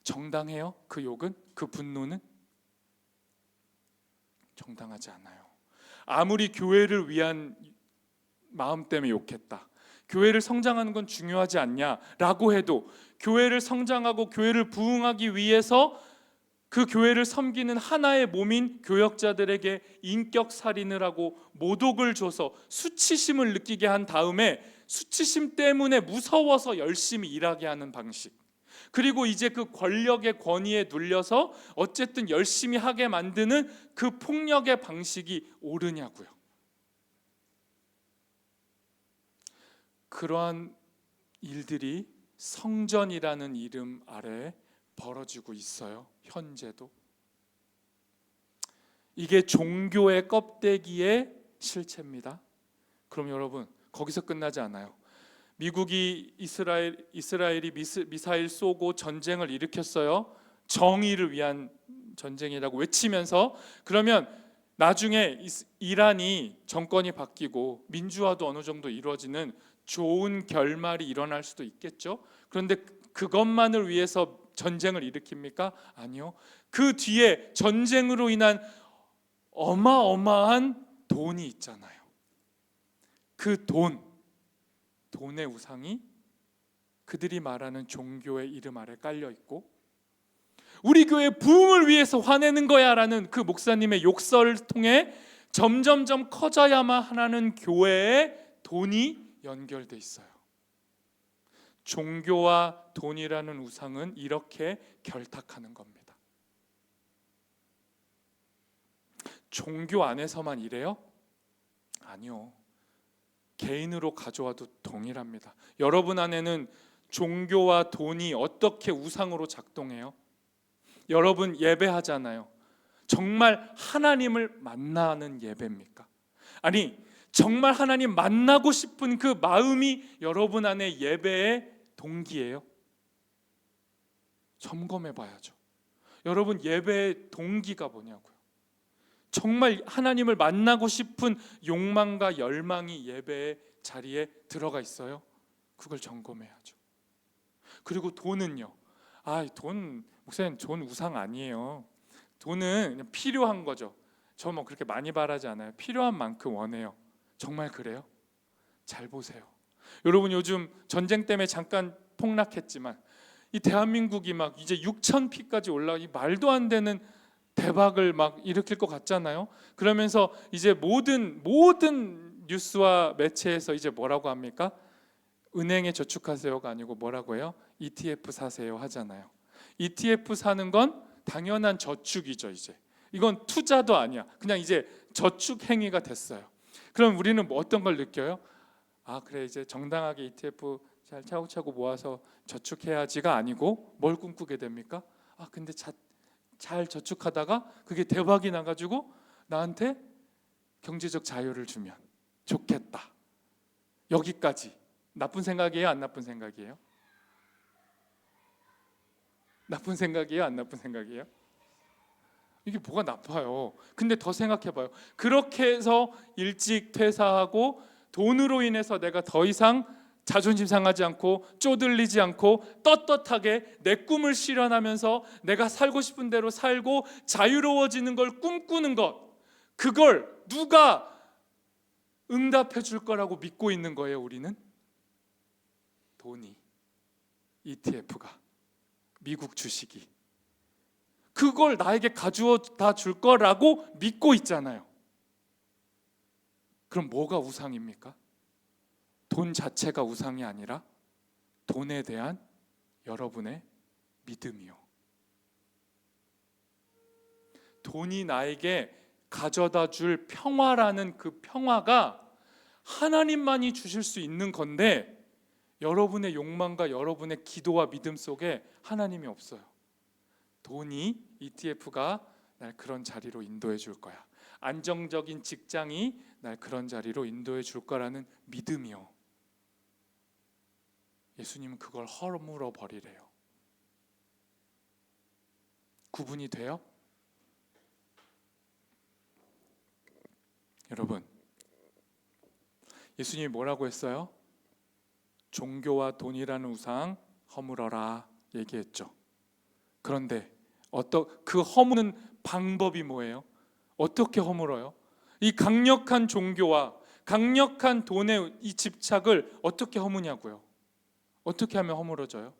Speaker 1: 정당해요? 그 욕은? 그 분노는? 정당하지 않아요. 아무리 교회를 위한 마음 때문에 욕했다, 교회를 성장하는 건 중요하지 않냐라고 해도, 교회를 성장하고 교회를 부흥하기 위해서 그 교회를 섬기는 하나의 몸인 교역자들에게 인격살인을 하고 모독을 줘서 수치심을 느끼게 한 다음에 수치심 때문에 무서워서 열심히 일하게 하는 방식, 그리고 이제 그 권력의 권위에 눌려서 어쨌든 열심히 하게 만드는 그 폭력의 방식이 옳으냐고요. 그러한 일들이 성전이라는 이름 아래 벌어지고 있어요. 현재도. 이게 종교의 껍데기의 실체입니다. 그럼 여러분, 거기서 끝나지 않아요. 미국이 이스라엘이 미사일 쏘고 전쟁을 일으켰어요. 정의를 위한 전쟁이라고 외치면서. 그러면 나중에 이란이 정권이 바뀌고 민주화도 어느 정도 이루어지는 좋은 결말이 일어날 수도 있겠죠. 그런데 그것만을 위해서 전쟁을 일으킵니까? 아니요. 그 뒤에 전쟁으로 인한 어마어마한 돈이 있잖아요. 그 돈의 우상이 그들이 말하는 종교의 이름 아래 깔려 있고, 우리 교회 부흥을 위해서 화내는 거야 라는 그 목사님의 욕설을 통해 점점점 커져야만 하는 교회에 돈이 연결돼 있어요. 종교와 돈이라는 우상은 이렇게 결탁하는 겁니다. 종교 안에서만 이래요? 아니요. 개인으로 가져와도 동일합니다. 여러분 안에는 종교와 돈이 어떻게 우상으로 작동해요? 여러분 예배하잖아요. 정말 하나님을 만나는 예배입니까? 아니, 정말 하나님 만나고 싶은 그 마음이 여러분 안에 예배의 동기예요? 점검해 봐야죠. 여러분 예배의 동기가 뭐냐고요. 정말 하나님을 만나고 싶은 욕망과 열망이 예배의 자리에 들어가 있어요? 그걸 점검해야죠. 그리고 돈은요. 돈, 목사님 돈 우상 아니에요. 돈은 그냥 필요한 거죠. 저 뭐 그렇게 많이 바라지 않아요. 필요한 만큼 원해요. 정말 그래요? 잘 보세요. 여러분 요즘 전쟁 때문에 잠깐 폭락했지만 이 대한민국이 막 이제 6,000피까지 올라, 이 말도 안 되는 대박을 막 일으킬 것 같잖아요. 그러면서 이제 모든 뉴스와 매체에서 이제 뭐라고 합니까? 은행에 저축하세요가 아니고 뭐라고 해요? ETF 사세요 하잖아요. ETF 사는 건 당연한 저축이죠. 이제 이건 투자도 아니야. 그냥 이제 저축 행위가 됐어요. 그럼 우리는 뭐 어떤 걸 느껴요? 그래 이제 정당하게 ETF 잘 차곡차곡 모아서 저축해야지가 아니고 뭘 꿈꾸게 됩니까? 근데 잘 저축하다가 그게 대박이 나가지고 나한테 경제적 자유를 주면 좋겠다. 여기까지. 나쁜 생각이에요? 안 나쁜 생각이에요? 나쁜 생각이에요? 안 나쁜 생각이에요? 이게 뭐가 나빠요? 근데 더 생각해봐요. 그렇게 해서 일찍 퇴사하고 돈으로 인해서 내가 더 이상 자존심 상하지 않고 쪼들리지 않고 떳떳하게 내 꿈을 실현하면서 내가 살고 싶은 대로 살고 자유로워지는 걸 꿈꾸는 것, 그걸 누가 응답해 줄 거라고 믿고 있는 거예요. 우리는 돈이, ETF가, 미국 주식이 그걸 나에게 가져다 줄 거라고 믿고 있잖아요. 그럼 뭐가 우상입니까? 돈 자체가 우상이 아니라 돈에 대한 여러분의 믿음이요. 돈이 나에게 가져다 줄 평화라는 그 평화가 하나님만이 주실 수 있는 건데, 여러분의 욕망과 여러분의 기도와 믿음 속에 하나님이 없어요. 돈이, ETF가 날 그런 자리로 인도해 줄 거야. 안정적인 직장이 날 그런 자리로 인도해 줄 거라는 믿음이요. 예수님은 그걸 허물어 버리래요. 구분이 돼요? 여러분, 예수님이 뭐라고 했어요? 종교와 돈이라는 우상 허물어라 얘기했죠. 그런데 그 허무는 방법이 뭐예요? 어떻게 허물어요? 이 강력한 종교와 강력한 돈의 이 집착을 어떻게 허무냐고요? 어떻게 하면 허물어져요?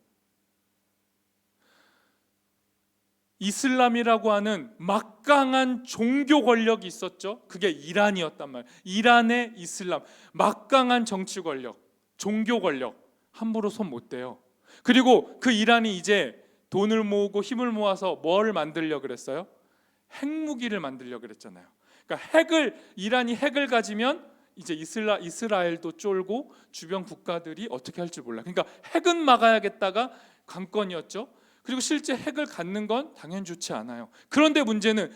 Speaker 1: 이슬람이라고 하는 막강한 종교 권력이 있었죠. 그게 이란이었단 말이에요. 이란의 이슬람, 막강한 정치 권력, 종교 권력 함부로 손 못 대요. 그리고 그 이란이 이제 돈을 모으고 힘을 모아서 뭘 만들려고 그랬어요? 핵무기를 만들려고 그랬잖아요. 그러니까 이란이 핵을 가지면 이제 이스라엘도 쫄고 주변 국가들이 어떻게 할지 몰라. 그러니까 핵은 막아야겠다가 관건이었죠. 그리고 실제 핵을 갖는 건 당연히 좋지 않아요. 그런데 문제는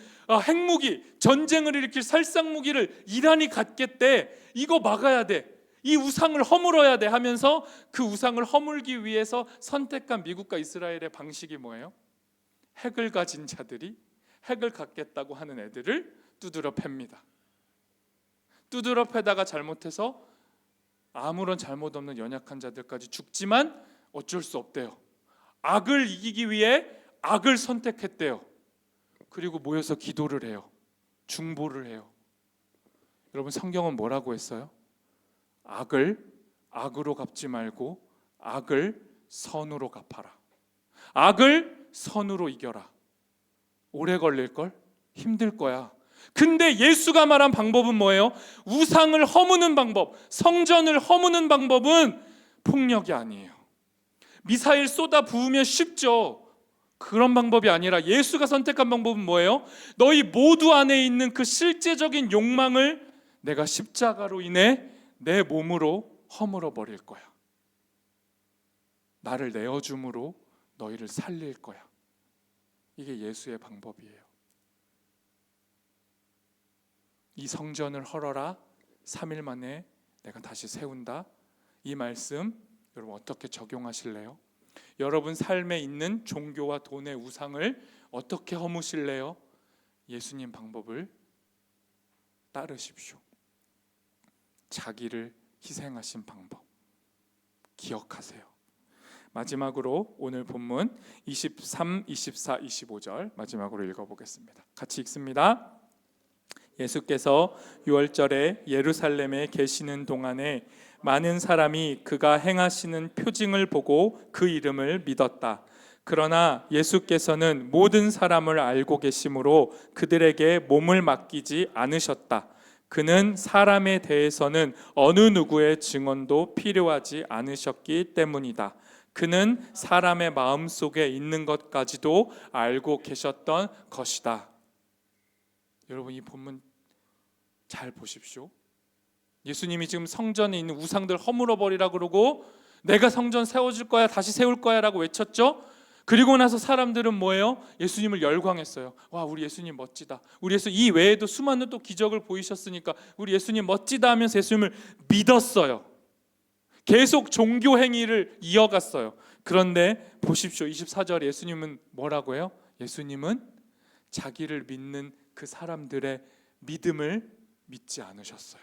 Speaker 1: 핵무기, 전쟁을 일으킬 살상무기를 이란이 갖겠대. 이거 막아야 돼. 이 우상을 허물어야 돼 하면서 그 우상을 허물기 위해서 선택한 미국과 이스라엘의 방식이 뭐예요? 핵을 가진 자들이 핵을 갖겠다고 하는 애들을 두드러 팹니다. 두드러 패다가 잘못해서 아무런 잘못 없는 연약한 자들까지 죽지만 어쩔 수 없대요. 악을 이기기 위해 악을 선택했대요. 그리고 모여서 기도를 해요. 중보를 해요. 여러분, 성경은 뭐라고 했어요? 악을 악으로 갚지 말고 악을 선으로 갚아라. 악을 선으로 이겨라. 오래 걸릴걸? 힘들 거야. 근데 예수가 말한 방법은 뭐예요? 우상을 허무는 방법, 성전을 허무는 방법은 폭력이 아니에요. 미사일 쏟아 부으면 쉽죠. 그런 방법이 아니라 예수가 선택한 방법은 뭐예요? 너희 모두 안에 있는 그 실제적인 욕망을 내가 십자가로 인해 내 몸으로 허물어 버릴 거야. 나를 내어줌으로 너희를 살릴 거야. 이게 예수의 방법이에요. 이 성전을 헐어라. 3일 만에 내가 다시 세운다. 이 말씀 여러분 어떻게 적용하실래요? 여러분 삶에 있는 종교와 돈의 우상을 어떻게 허무실래요? 예수님 방법을 따르십시오. 자기를 희생하신 방법 기억하세요. 마지막으로 오늘 본문 23, 24, 25절 마지막으로 읽어보겠습니다. 같이 읽습니다. 예수께서 유월절에 예루살렘에 계시는 동안에 많은 사람이 그가 행하시는 표징을 보고 그 이름을 믿었다. 그러나 예수께서는 모든 사람을 알고 계심으로 그들에게 몸을 맡기지 않으셨다. 그는 사람에 대해서는 어느 누구의 증언도 필요하지 않으셨기 때문이다. 그는 사람의 마음속에 있는 것까지도 알고 계셨던 것이다. 여러분, 이 본문 잘 보십시오. 예수님이 지금 성전에 있는 우상들 허물어 버리라 그러고 내가 성전 세워줄 거야, 다시 세울 거야 라고 외쳤죠. 그리고 나서 사람들은 뭐예요? 예수님을 열광했어요. 와, 우리 예수님 멋지다. 우리 예수 이 외에도 수많은 또 기적을 보이셨으니까 우리 예수님 멋지다 하면서 예수님을 믿었어요. 계속 종교 행위를 이어갔어요. 그런데 보십시오. 24절 예수님은 뭐라고 해요? 예수님은 자기를 믿는 그 사람들의 믿음을 믿지 않으셨어요.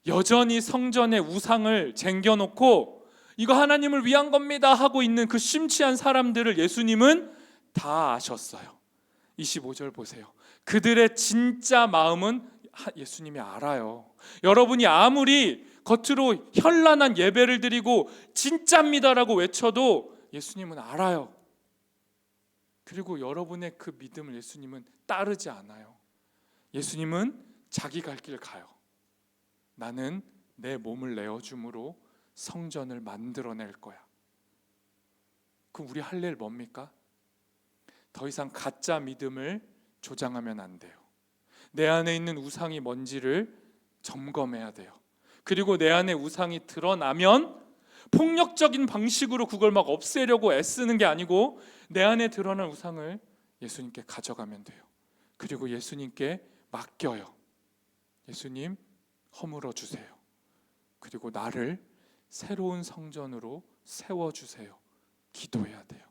Speaker 1: 여전히 성전의 우상을 쟁겨놓고 이거 하나님을 위한 겁니다 하고 있는 그 심취한 사람들을 예수님은 다 아셨어요. 25절 보세요. 그들의 진짜 마음은 예수님이 알아요. 여러분이 아무리 겉으로 현란한 예배를 드리고 진짜입니다라고 외쳐도 예수님은 알아요. 그리고 여러분의 그 믿음을 예수님은 따르지 않아요. 예수님은 자기 갈 길 가요. 나는 내 몸을 내어줌으로 성전을 만들어낼 거야. 그럼 우리 할 일 뭡니까? 더 이상 가짜 믿음을 조장하면 안 돼요. 내 안에 있는 우상이 뭔지를 점검해야 돼요. 그리고 내 안에 우상이 드러나면 폭력적인 방식으로 그걸 막 없애려고 애쓰는 게 아니고 내 안에 드러난 우상을 예수님께 가져가면 돼요. 그리고 예수님께 맡겨요. 예수님 허물어 주세요. 그리고 나를 새로운 성전으로 세워주세요. 기도해야 돼요.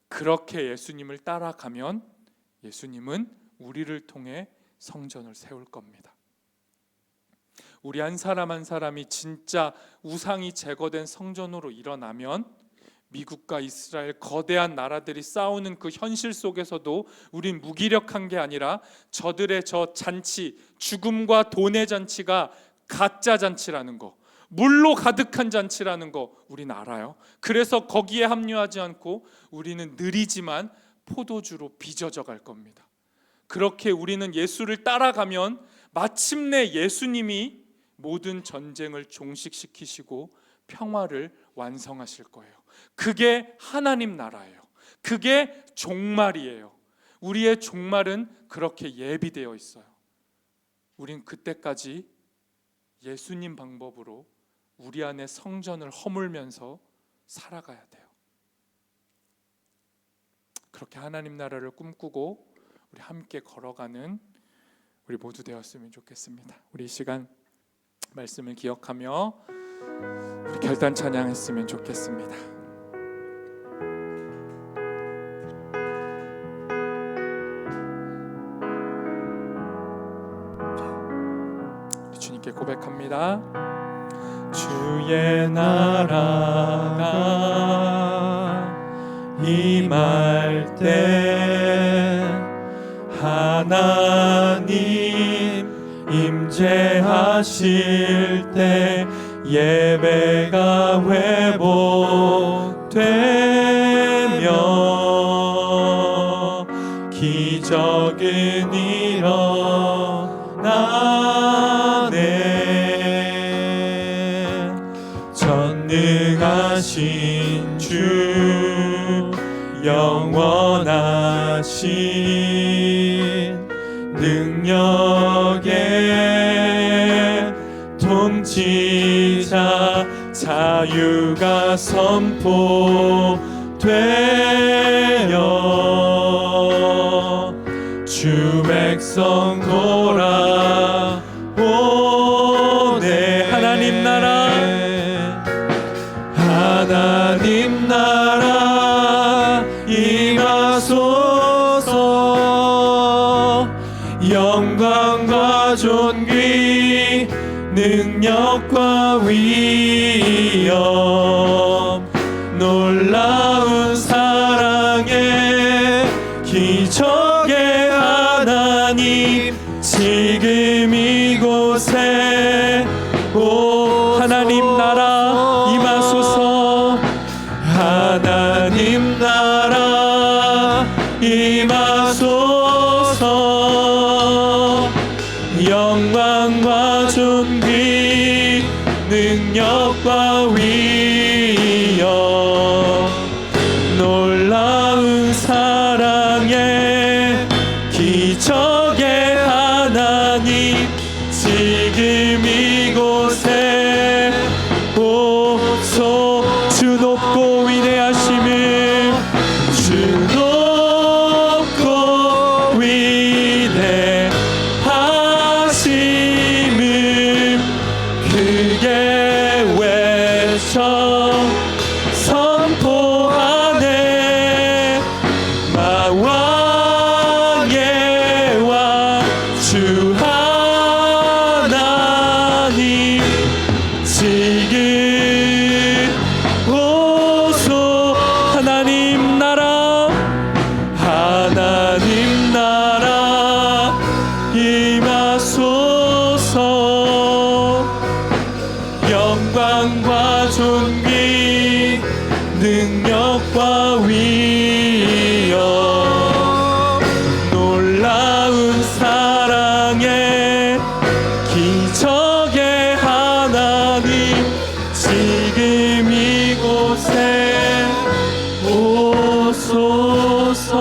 Speaker 1: 그렇게 예수님을 따라가면 예수님은 우리를 통해 성전을 세울 겁니다. 우리 한 사람 한 사람이 진짜 우상이 제거된 성전으로 일어나면 미국과 이스라엘 거대한 나라들이 싸우는 그 현실 속에서도 우린 무기력한 게 아니라 저들의 저 잔치, 죽음과 돈의 잔치가 가짜 잔치라는 거, 물로 가득한 잔치라는 거 우린 알아요. 그래서 거기에 합류하지 않고 우리는 느리지만 포도주로 빚어져 갈 겁니다. 그렇게 우리는 예수를 따라가면 마침내 예수님이 모든 전쟁을 종식시키시고 평화를 완성하실 거예요. 그게 하나님 나라예요. 그게 종말이에요. 우리의 종말은 그렇게 예비되어 있어요. 우린 그때까지 예수님 방법으로 우리 안에 성전을 허물면서 살아가야 돼요. 그렇게 하나님 나라를 꿈꾸고 우리 함께 걸어가는 우리 모두 되었으면 좋겠습니다. 우리 이 시간 말씀을 기억하며 우리 결단 찬양했으면 좋겠습니다. 우리 주님께 고백합니다. 주의 나라가 임할 때 하나님 임재하실 때 예배가 회복되며 기적은 일어나네. 전능하신 주 영원하신 능력의 통치자 자유가 선포되어 주 백성 돌아오네. 하나님 나라 임하소서. 영광과 존귀 능력과 위엄 놀라운 사랑의 기적의 하나님 지금 이곳에 오 하나님 나라 임하소서. 하나님 나라 임하소서. 영광과 존귀 능력과 위엄 놀라운 사랑의 기적의 하나님 지금 이곳에 오소. 주 높고 위대하심을 주 높고 위대하심을 크게 외쳐 선포하네. 마왕의 왕 주 하나님 지금 오소. 하나님 나라 임하소서. 영광과 존귀 능력과 위엄 놀라운 사랑의 기적의 하나님 지금 이곳에 오소서.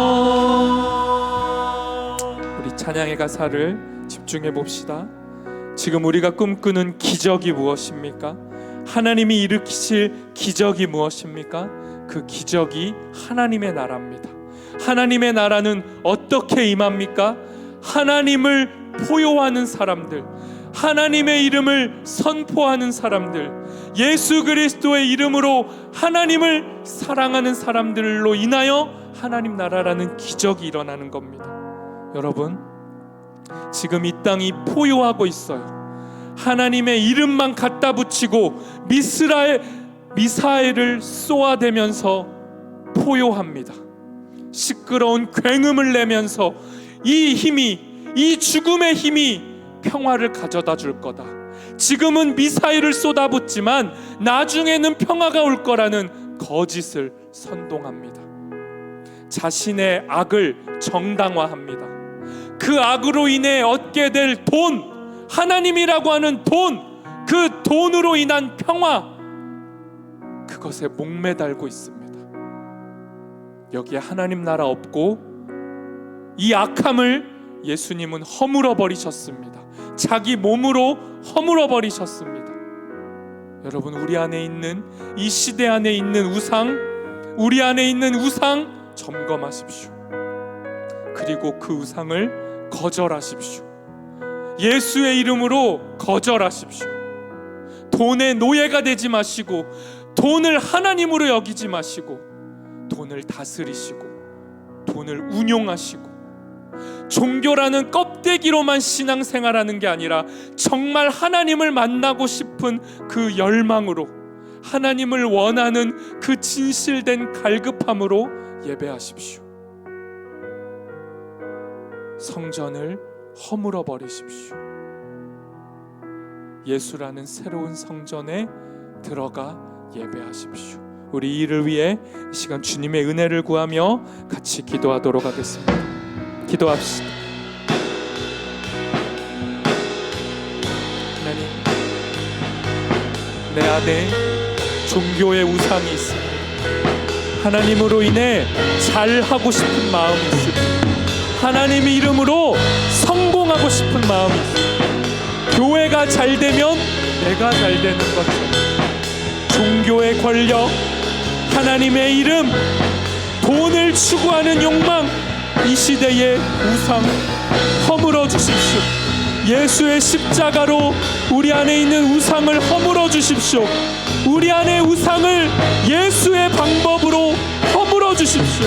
Speaker 1: 우리 찬양의 가사를 집중해 봅시다. 지금 우리가 꿈꾸는 기적이 무엇입니까? 하나님이 일으키실 기적이 무엇입니까? 그 기적이 하나님의 나라입니다. 하나님의 나라는 어떻게 임합니까? 하나님을 포효하는 사람들, 하나님의 이름을 선포하는 사람들, 예수 그리스도의 이름으로 하나님을 사랑하는 사람들로 인하여 하나님 나라라는 기적이 일어나는 겁니다. 여러분, 지금 이 땅이 포효하고 있어요. 하나님의 이름만 갖다 붙이고 미사일을 쏘아대면서 포효합니다. 시끄러운 굉음을 내면서 이 죽음의 힘이 평화를 가져다 줄 거다. 지금은 미사일을 쏟아붓지만 나중에는 평화가 올 거라는 거짓을 선동합니다. 자신의 악을 정당화합니다. 그 악으로 인해 얻게 될 돈, 하나님이라고 하는 돈, 그 돈으로 인한 평화, 그것에 목매달고 있습니다. 여기에 하나님 나라 없고 이 악함을 예수님은 허물어 버리셨습니다. 자기 몸으로 허물어 버리셨습니다. 여러분, 우리 안에 있는, 이 시대 안에 있는 우상, 우리 안에 있는 우상 점검하십시오. 그리고 그 우상을 거절하십시오. 예수의 이름으로 거절하십시오. 돈의 노예가 되지 마시고, 돈을 하나님으로 여기지 마시고, 돈을 다스리시고 돈을 운용하시고, 종교라는 껍데기로만 신앙생활하는 게 아니라 정말 하나님을 만나고 싶은 그 열망으로, 하나님을 원하는 그 진실된 갈급함으로 예배하십시오. 성전을 허물어 버리십시오. 예수라는 새로운 성전에 들어가 예배하십시오. 우리 이를 위해 이 시간 주님의 은혜를 구하며 같이 기도하도록 하겠습니다. 기도합시다. 하나님, 내 안에 종교의 우상이 있습니다. 하나님으로 인해 잘하고 싶은 마음이 있습니다. 하나님 이름으로 성공하고 싶은 마음이 있습니다. 교회가 잘 되면 내가 잘 되는 것처럼 종교의 권력, 하나님의 이름, 돈을 추구하는 욕망, 이 시대의 우상 허물어 주십시오. 예수의 십자가로 우리 안에 있는 우상을 허물어 주십시오. 우리 안의 우상을 예수의 방법으로 허물어 주십시오.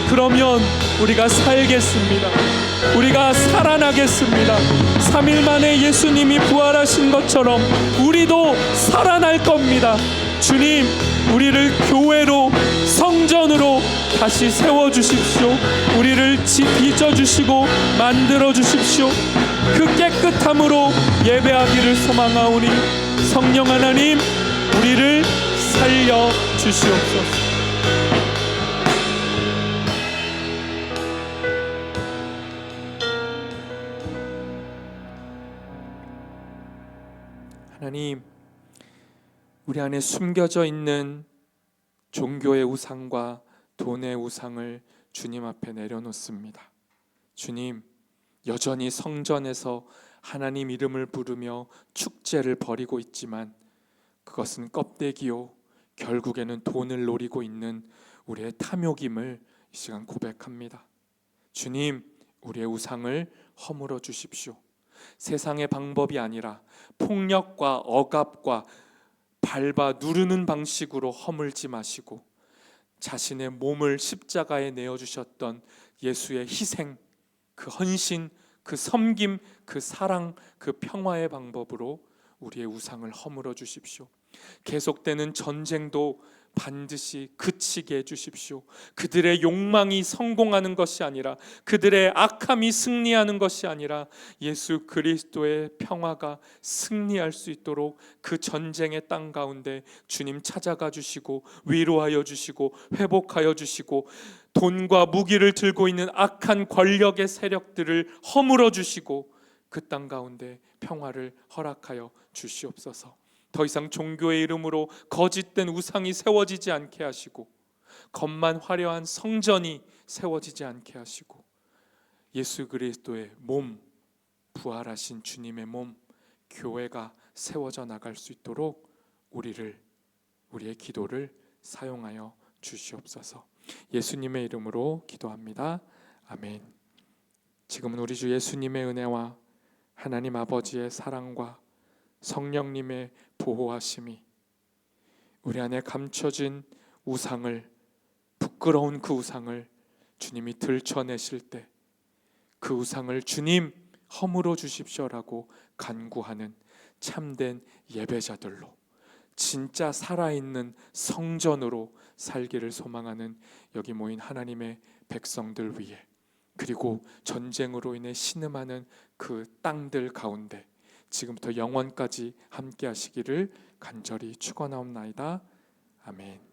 Speaker 1: 그러면 우리가 살겠습니다. 우리가 살아나겠습니다. 3일 만에 예수님이 부활하신 것처럼 우리도 살아날 겁니다. 주님, 우리를 교회로, 성전으로 다시 세워주십시오. 우리를 빚어주시고 만들어주십시오. 그 깨끗함으로 예배하기를 소망하오니 성령 하나님, 우리를 살려주시옵소서. 하나님, 우리 안에 숨겨져 있는 종교의 우상과 돈의 우상을 주님 앞에 내려놓습니다. 주님, 여전히 성전에서 하나님 이름을 부르며 축제를 벌이고 있지만 그것은 껍데기요, 결국에는 돈을 노리고 있는 우리의 탐욕임을 이 시간 고백합니다. 주님, 우리의 우상을 허물어 주십시오. 세상의 방법이 아니라 폭력과 억압과 밟아 누르는 방식으로 허물지 마시고, 자신의 몸을 십자가에 내어주셨던 예수의 희생, 그 헌신, 그 섬김, 그 사랑, 그 평화의 방법으로 우리의 우상을 허물어 주십시오. 계속되는 전쟁도 반드시 그치게 해주십시오. 그들의 욕망이 성공하는 것이 아니라, 그들의 악함이 승리하는 것이 아니라 예수 그리스도의 평화가 승리할 수 있도록 그 전쟁의 땅 가운데 주님 찾아가 주시고 위로하여 주시고 회복하여 주시고, 돈과 무기를 들고 있는 악한 권력의 세력들을 허물어 주시고 그 땅 가운데 평화를 허락하여 주시옵소서. 더 이상 종교의 이름으로 거짓된 우상이 세워지지 않게 하시고, 겉만 화려한 성전이 세워지지 않게 하시고, 예수 그리스도의 몸, 부활하신 주님의 몸, 교회가 세워져 나갈 수 있도록 우리의 기도를 사용하여 주시옵소서. 예수님의 이름으로 기도합니다. 아멘. 지금은 우리 주 예수님의 은혜와 하나님 아버지의 사랑과 성령님의 보호하심이 우리 안에 감춰진 우상을, 부끄러운 그 우상을 주님이 들춰내실 때 그 우상을 주님 허물어 주십시오라고 간구하는 참된 예배자들로, 진짜 살아있는 성전으로 살기를 소망하는 여기 모인 하나님의 백성들 위해, 그리고 전쟁으로 인해 신음하는 그 땅들 가운데 지금부터 영원까지 함께 하시기를 간절히 축원하옵나이다. 아멘.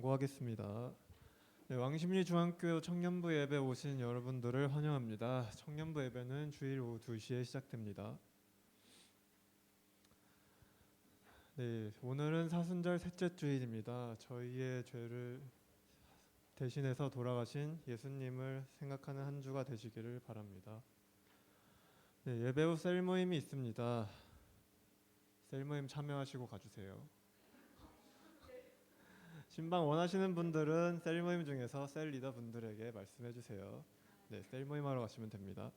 Speaker 2: 광고하겠습니다. 네, 왕십리 중앙교 청년부 예배 오신 여러분들을 환영합니다. 청년부 예배는 주일 오후 2시에 시작됩니다. 네, 오늘은 사순절 셋째 주일입니다. 저희의 죄를 대신해서 돌아가신 예수님을 생각하는 한 주가 되시기를 바랍니다. 네, 예배 후 셀 모임이 있습니다. 셀 모임 참여하시고 가주세요. 신방 원하시는 분들은 셀 모임 중에서 셀 리더 분들에게 말씀해 주세요. 네, 셀 모임 하러 가시면 됩니다.